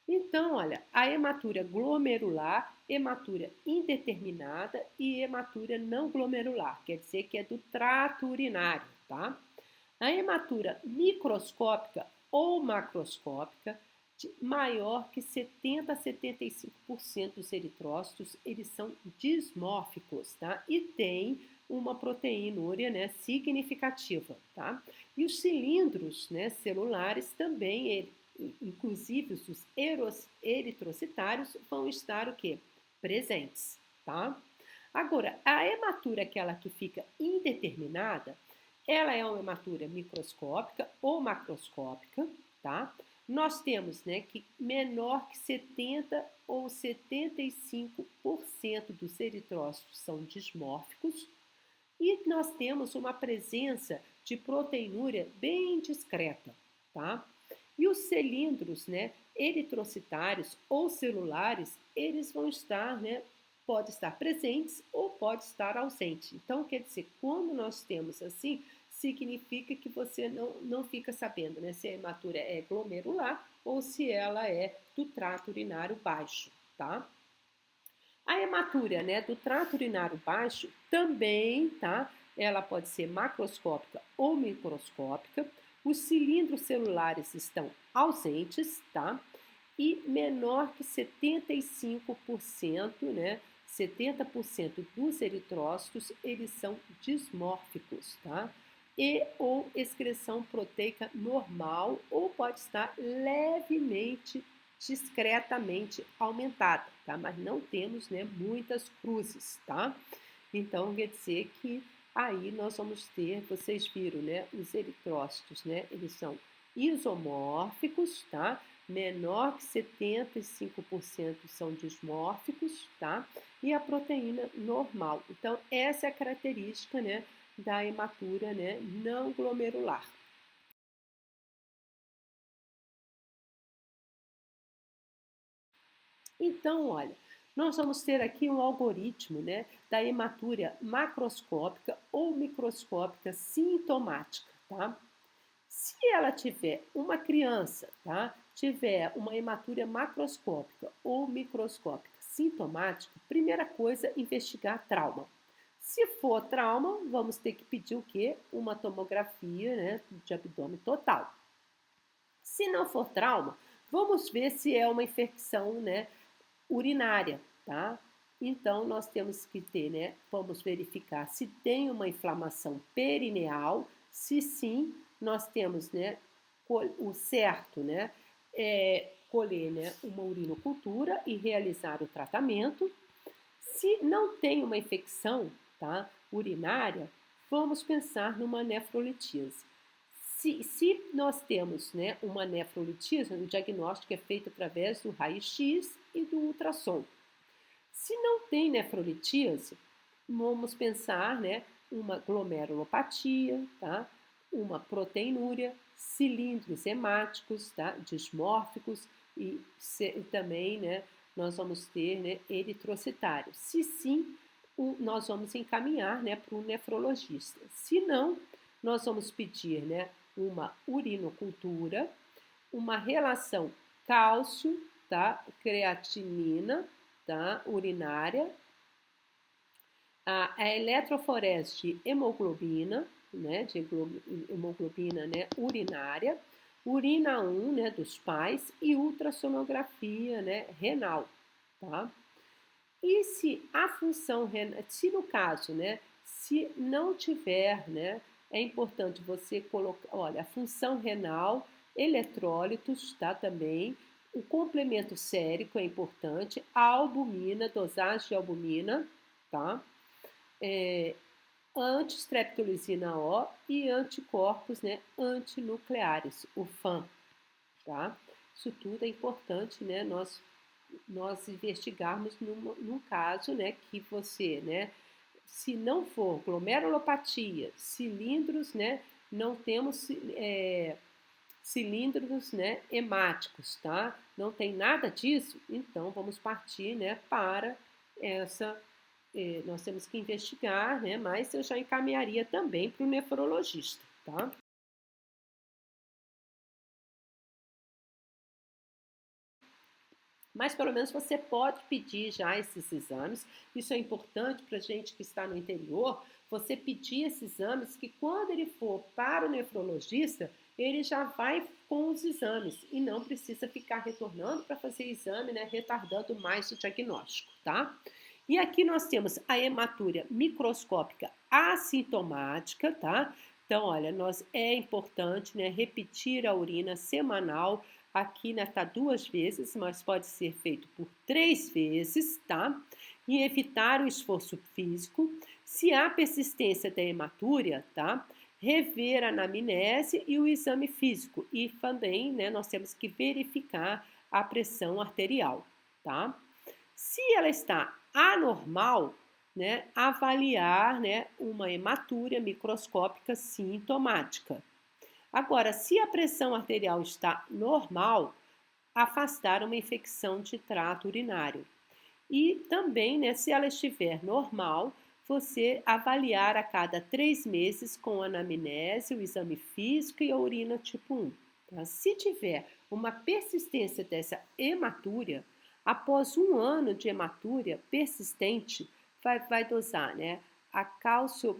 Então, olha, a hematúria glomerular, hematúria indeterminada e hematúria não glomerular, quer dizer que é do trato urinário, tá? A hematúria microscópica ou macroscópica, maior que 70 a 75% dos eritrócitos, eles são dismórficos, tá? E tem uma proteinúria, né, significativa, tá? E os cilindros, né, celulares também, inclusive os eritrocitários, vão estar o quê? Presentes, tá? Agora, a hematúria, aquela que fica indeterminada, ela é uma hematúria microscópica ou macroscópica, tá? Nós temos, né, que menor que 70 ou 75% dos eritrócitos são dismórficos e nós temos uma presença de proteinúria bem discreta, tá? E os cilindros, né, eritrocitários ou celulares, eles vão estar, né, pode estar presentes ou pode estar ausente. Então, quer dizer, quando nós temos assim, significa que você não fica sabendo, né, se a hematúria é glomerular ou se ela é do trato urinário baixo, tá? A hematúria, né, do trato urinário baixo também, tá? Ela pode ser macroscópica ou microscópica. Os cilindros celulares estão ausentes, tá? E menor que 75%, né? 70% dos eritrócitos, eles são dismórficos, tá? E ou excreção proteica normal ou pode estar levemente, discretamente aumentada, tá? Mas não temos, né, muitas cruzes, tá? Então, quer dizer que aí nós vamos ter, vocês viram, né, os eritrócitos, né, eles são isomórficos, tá? Menor que 75% são dismórficos, tá? E a proteína normal. Então, essa é a característica, né, da hematúria, né, não glomerular. Então, olha, nós vamos ter aqui um algoritmo, né, da hematúria macroscópica ou microscópica sintomática, tá? Se ela tiver uma criança, tá, tiver uma hematúria macroscópica ou microscópica sintomática, primeira coisa, investigar trauma. Se for trauma, vamos ter que pedir o quê? Uma tomografia, né, de abdômen total. Se não for trauma, vamos ver se é uma infecção, né, urinária, tá? Então, nós temos que ter, né? Vamos verificar se tem uma inflamação perineal. Se sim, nós temos, né? O certo, né? Colher, né? Uma urinocultura e realizar o tratamento. Se não tem uma infecção, tá? Urinária, vamos pensar numa nefrolitise. Se nós temos, né, uma nefrolitise, o diagnóstico é feito através do raio-x e do ultrassom. Se não tem nefrolitise, vamos pensar, né, uma glomerulopatia, tá? Uma proteinúria, cilindros hemáticos, tá? Dismórficos e também, né, nós vamos ter, né, eritrocitário. Se sim, nós vamos encaminhar, né, para o nefrologista. Se não, nós vamos pedir, né, uma urinocultura, uma relação cálcio, tá? Creatinina, tá? Urinária, a eletroforese de hemoglobina, né? De hemoglobina, né? Urinária, urina 1, né? Dos pais e ultrassonografia, né? Renal, tá? E se a função renal, se no caso, né? Se não tiver, né? É importante você colocar, olha, a função renal, eletrólitos, tá? Também. O complemento sérico é importante, a albumina, dosagem de albumina, tá? Antistreptolizina O e anticorpos, né? Antinucleares, o FAM, tá? Isso tudo é importante, né? Nós investigarmos num caso, né? Que você, né? Se não for glomerulopatia, cilindros, né? Não temos cilindros, né, hemáticos, tá? Não tem nada disso, então vamos partir, né, para essa. Nós temos que investigar, né? Mas eu já encaminharia também para o nefrologista, tá? Mas pelo menos você pode pedir já esses exames. Isso é importante para a gente que está no interior. Você pedir esses exames que quando ele for para o nefrologista, ele já vai com os exames e não precisa ficar retornando para fazer exame, né, retardando mais o diagnóstico, tá? E aqui nós temos a hematúria microscópica assintomática, tá? Então, olha, é importante, né, repetir a urina semanal. Aqui, né, tá 2 vezes, mas pode ser feito por 3 vezes, tá? E evitar o esforço físico. Se há persistência da hematúria, tá? Rever a anamnese e o exame físico. E também, né, nós temos que verificar a pressão arterial, tá? Se ela está anormal, né, avaliar, né, uma hematúria microscópica sintomática. Agora, se a pressão arterial está normal, afastar uma infecção de trato urinário. E também, né, se ela estiver normal, você avaliar a cada 3 meses com anamnese, o exame físico e a urina tipo 1. Tá? Se tiver uma persistência dessa hematúria, após 1 ano de hematúria persistente, vai dosar, né, a cálcio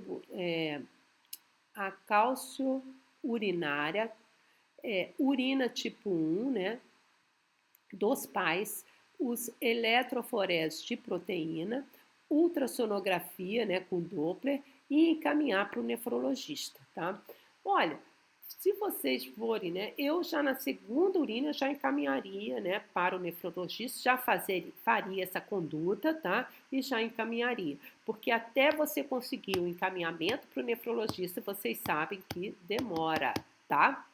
urinária, urina tipo 1, né, dos pais, os eletroforeses de proteína, ultrassonografia, né, com Doppler e encaminhar para o nefrologista, tá? Olha, se vocês forem, né, eu já na segunda urina já encaminharia, né, para o nefrologista, faria essa conduta, tá? E já encaminharia, porque até você conseguir o encaminhamento para o nefrologista, vocês sabem que demora, tá?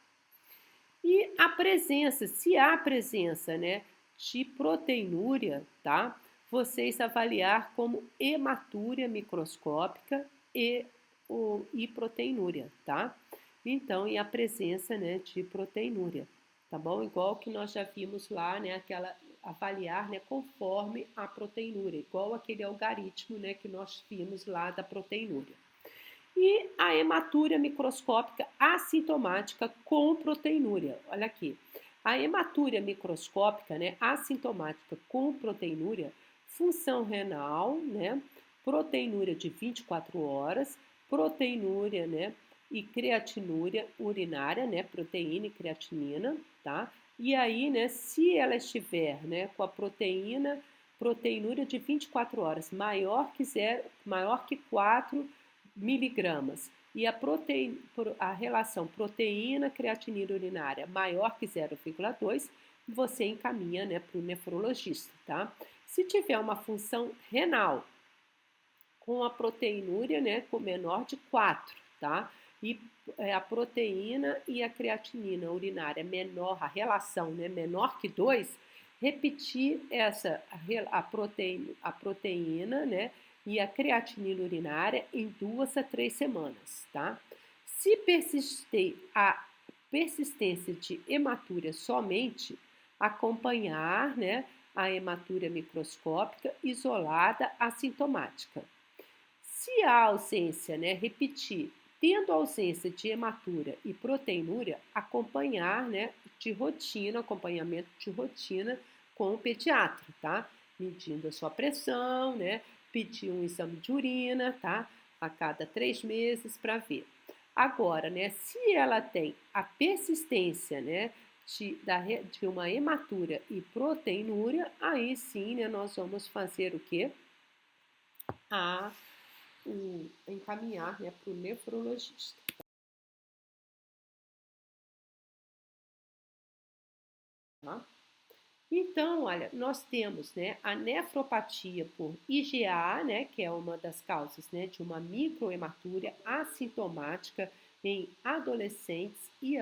E a presença, se há presença, né, de proteinúria, tá? Vocês avaliar como hematúria microscópica e proteinúria, tá? Então, e a presença, né, de proteinúria, tá bom? Igual que nós já vimos lá, né, aquela avaliar, né, conforme a proteinúria, igual aquele algoritmo, né, que nós vimos lá da proteinúria. E a hematúria microscópica assintomática com proteinúria. Olha aqui. A hematúria microscópica, né, assintomática com proteinúria, função renal, né, proteinúria de 24 horas, proteinúria, né, e creatinúria urinária, né, proteína e creatinina, tá? E aí, né, se ela estiver, né, com a proteinúria de 24 horas maior que 4 miligramas e a relação proteína-creatinina urinária maior que 0,2, você encaminha, né, para o nefrologista, tá? Se tiver uma função renal com a proteinúria, né, com menor de 4, tá? E a proteína e a creatinina urinária menor, a relação, né, menor que 2, repetir a proteína, né, e a creatinina urinária em 2 a 3 semanas, tá? Se persistir a persistência de hematúria somente, acompanhar, né, a hematúria microscópica isolada assintomática. Se há ausência, né, repetir, tendo ausência de hematúria e proteinúria, acompanhar, né, acompanhamento de rotina com o pediatra, tá? Medindo a sua pressão, né? Pedir um exame de urina, tá? A cada 3 meses para ver. Agora, né, se ela tem a persistência, né, de uma hematúria e proteinúria, aí sim, né, nós vamos fazer o quê? Encaminhar, né, para o nefrologista. Tá? Então, olha, nós temos, né, a nefropatia por IgA, né, que é uma das causas, né, de uma microhematúria assintomática em adolescentes e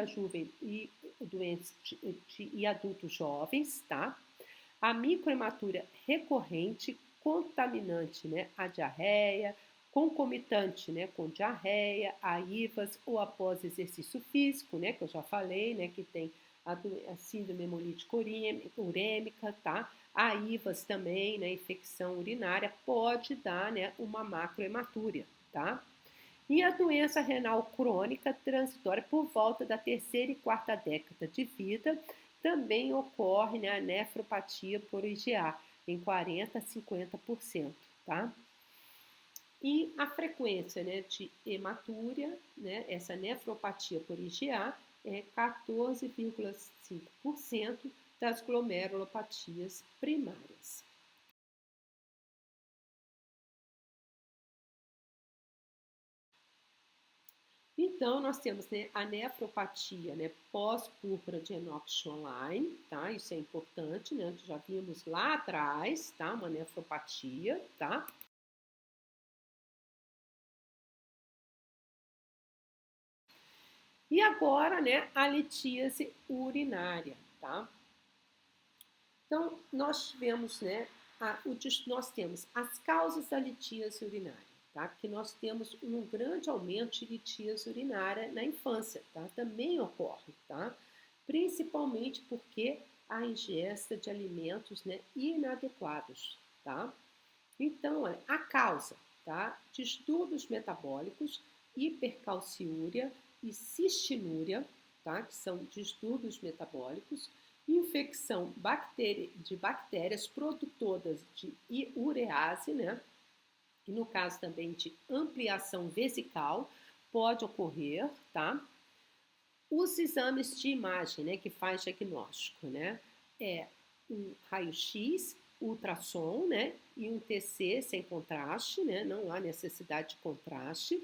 adultos jovens, tá? A microhematúria recorrente, contaminante, né, a diarreia, concomitante, né, com diarreia, a IVAS ou após exercício físico, né, que eu já falei, né, que tem a síndrome hemolítica urêmica, tá? A IVAS também, né, infecção urinária, pode dar, né, uma macrohematúria, tá? E a doença renal crônica transitória por volta da terceira e quarta década de vida, também ocorre, né, a nefropatia por IgA, em 40% a 50%, tá? E a frequência, né, de hematúria, né, essa nefropatia por IgA, é 14,5% das glomerulopatias primárias. Então, nós temos, né, a nefropatia, né, pós-púrpura de Enoch-Schönlein, tá? Isso é importante, né? Já vimos lá atrás, tá? Uma nefropatia, tá? E agora, né, a litíase urinária, tá? Então, nós tivemos, né, nós temos as causas da litíase urinária, tá? Que nós temos um grande aumento de litíase urinária na infância, tá? Também ocorre, tá? Principalmente porque a ingesta de alimentos, né, inadequados, tá? Então, olha, a causa, tá? Distúrbios metabólicos, hipercalciúria e cistinúria, tá? Que são distúrbios metabólicos, infecção de bactérias produtoras de urease, né? E no caso também de ampliação vesical, pode ocorrer, tá? Os exames de imagem, né, que faz diagnóstico, né, é um raio-x, ultrassom, né, e um TC sem contraste, né, não há necessidade de contraste.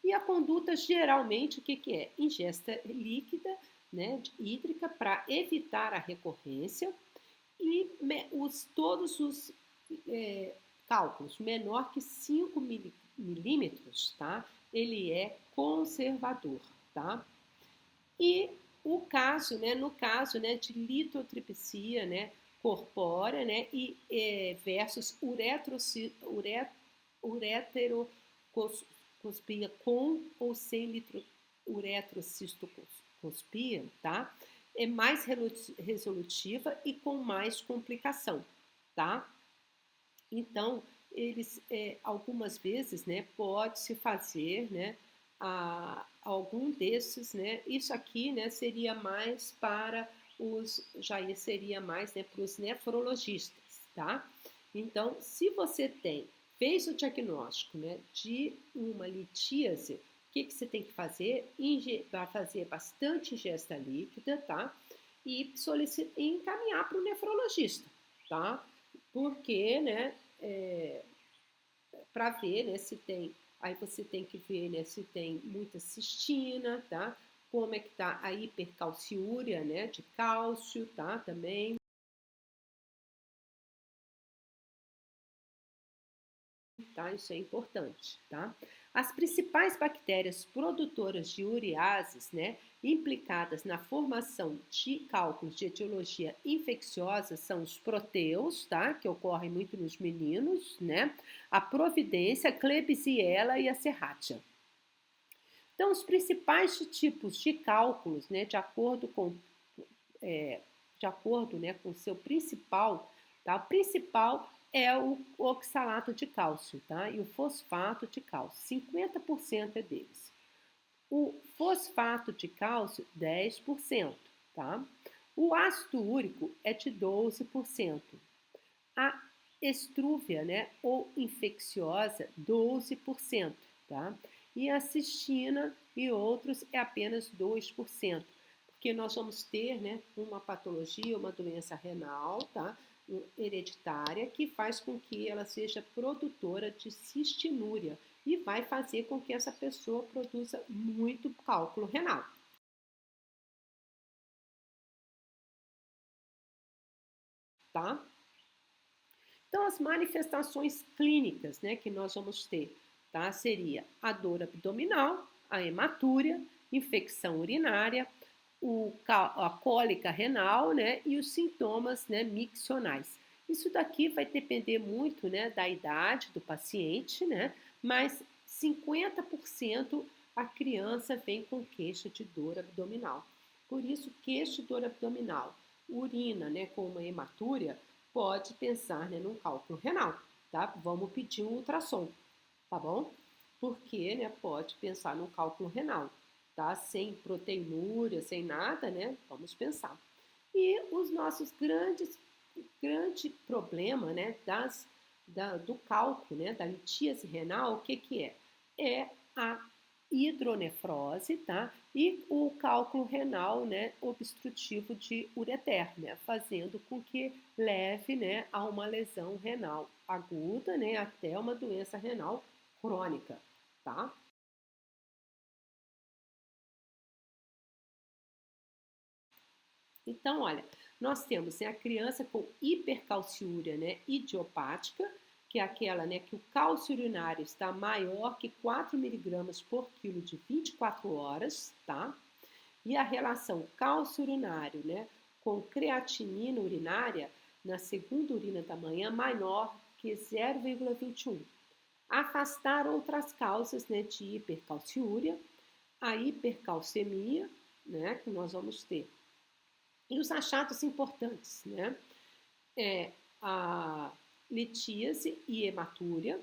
E a conduta geralmente o que é? Ingesta líquida, né, hídrica para evitar a recorrência e todos os cálculos menor que 5 milímetros, tá? Ele é conservador, tá? E o caso, né, no caso, né, de litotripsia, né, corpórea, né, e versus ureterocospia com ou sem uretrocistocospia, tá? É mais resolutiva e com mais complicação, tá? Então, eles, algumas vezes, né, pode-se fazer, né, algum desses, né, isso aqui, né, seria mais para seria mais, né, para os nefrologistas, tá? Então, se você fez o diagnóstico, né, de uma litíase, o que você tem que fazer? Vai fazer bastante ingesta líquida, tá? E encaminhar para o nefrologista, tá? Porque, né, para ver, né, se tem, aí você tem que ver, né, se tem muita cistina, tá? Como é que tá a hipercalciúria, né, de cálcio, tá? Também, tá? Isso é importante, tá? As principais bactérias produtoras de ureases, né, implicadas na formação de cálculos de etiologia infecciosa são os proteus, tá? Que ocorrem muito nos meninos, né? A providência, a Klebsiella e a serratia. Então, os principais tipos de cálculos, né, de acordo, né, com o seu principal, tá? O principal é o oxalato de cálcio, tá? E o fosfato de cálcio, 50% é deles. O fosfato de cálcio, 10%, tá? O ácido úrico é de 12%. A estrúvia, né, ou infecciosa, 12%, tá? E a cistina e outros é apenas 2%, porque nós vamos ter, né, uma patologia, uma doença renal, tá? Hereditária, que faz com que ela seja produtora de cistinúria e vai fazer com que essa pessoa produza muito cálculo renal. Tá? Então, as manifestações clínicas, né, que nós vamos ter, tá, seria a dor abdominal, a hematúria, infecção urinária, a cólica renal, né, e os sintomas, né, miccionais. Isso daqui vai depender muito, né, da idade do paciente, né, mas 50% a criança vem com queixa de dor abdominal. Por isso, queixa de dor abdominal, urina, né, com uma hematúria, pode pensar, né, num cálculo renal, tá? Vamos pedir um ultrassom, tá bom? Porque, né, pode pensar num cálculo renal, tá? Sem proteinúria, sem nada, né? Vamos pensar. E os nossos grande problema, né, do cálculo, né, da litíase renal, o que que é? É a hidronefrose, tá? E o cálculo renal, né, obstrutivo de ureter, né, fazendo com que leve, né, a uma lesão renal aguda, né, até uma doença renal crônica, tá? Então, olha, nós temos, né, a criança com hipercalciúria, né, idiopática, que é aquela, né, que o cálcio urinário está maior que 4 miligramas por quilo de 24 horas, tá? E a relação cálcio urinário, né, com creatinina urinária na segunda urina da manhã menor que 0,21. Afastar outras causas, né, de hipercalciúria, a hipercalcemia, né, que nós vamos ter. E os achados importantes, né? É a litíase e hematúria,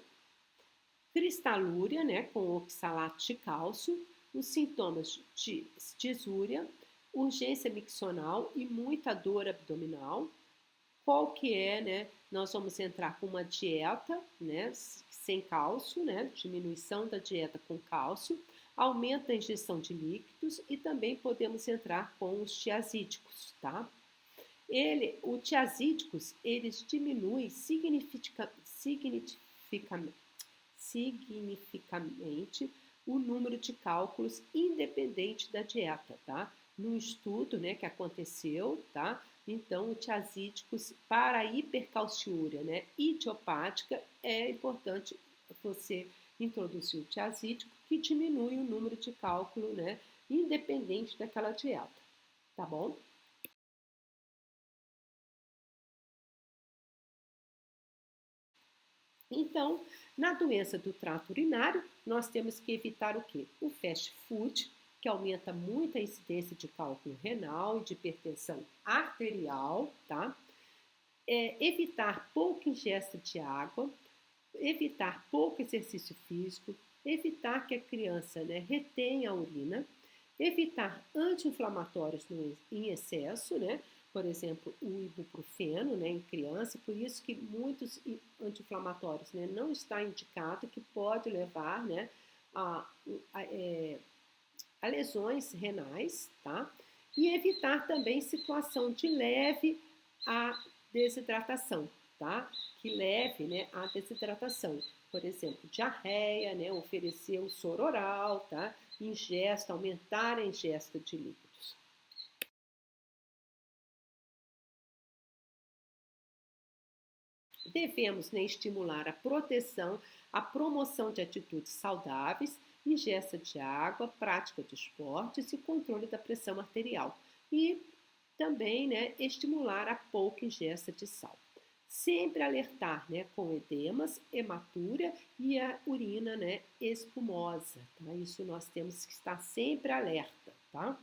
cristalúria, né, com oxalato de cálcio, os sintomas de disúria, urgência miccional e muita dor abdominal. Qual que é, né? Nós vamos entrar com uma dieta, né, sem cálcio, né, diminuição da dieta com cálcio, aumento da ingestão de líquidos e também podemos entrar com os tiazídicos, tá? O tiazídicos, eles diminuem significativamente o número de cálculos independente da dieta, tá? Num estudo, né, que aconteceu, tá? Então, o tiazídicos para a hipercalciúria, né, idiopática, é importante você introduzir o tiazídico que diminui o número de cálculo, né, independente daquela dieta, tá bom? Então, na doença do trato urinário, nós temos que evitar o quê? O fast food, que aumenta muito a incidência de cálculo renal e de hipertensão arterial, tá? Evitar pouca ingesta de água, evitar pouco exercício físico, evitar que a criança, né, retenha a urina, evitar anti-inflamatórios em excesso, né? Por exemplo, o ibuprofeno, né, em criança, por isso que muitos anti-inflamatórios, né, não está indicado que pode levar, né, a, a, a lesões renais, tá? E evitar também situação de leve a desidratação, tá? Que leve, né, a desidratação. Por exemplo, diarreia, né, oferecer o soro oral, tá? Ingesta, aumentar a ingesta de líquidos. Devemos, né, estimular a proteção, a promoção de atitudes saudáveis, ingesta de água, prática de esportes e controle da pressão arterial. E também, né, estimular a pouca ingesta de sal. Sempre alertar, né, com edemas, hematúria e a urina, né, espumosa, tá? Isso nós temos que estar sempre alerta, tá?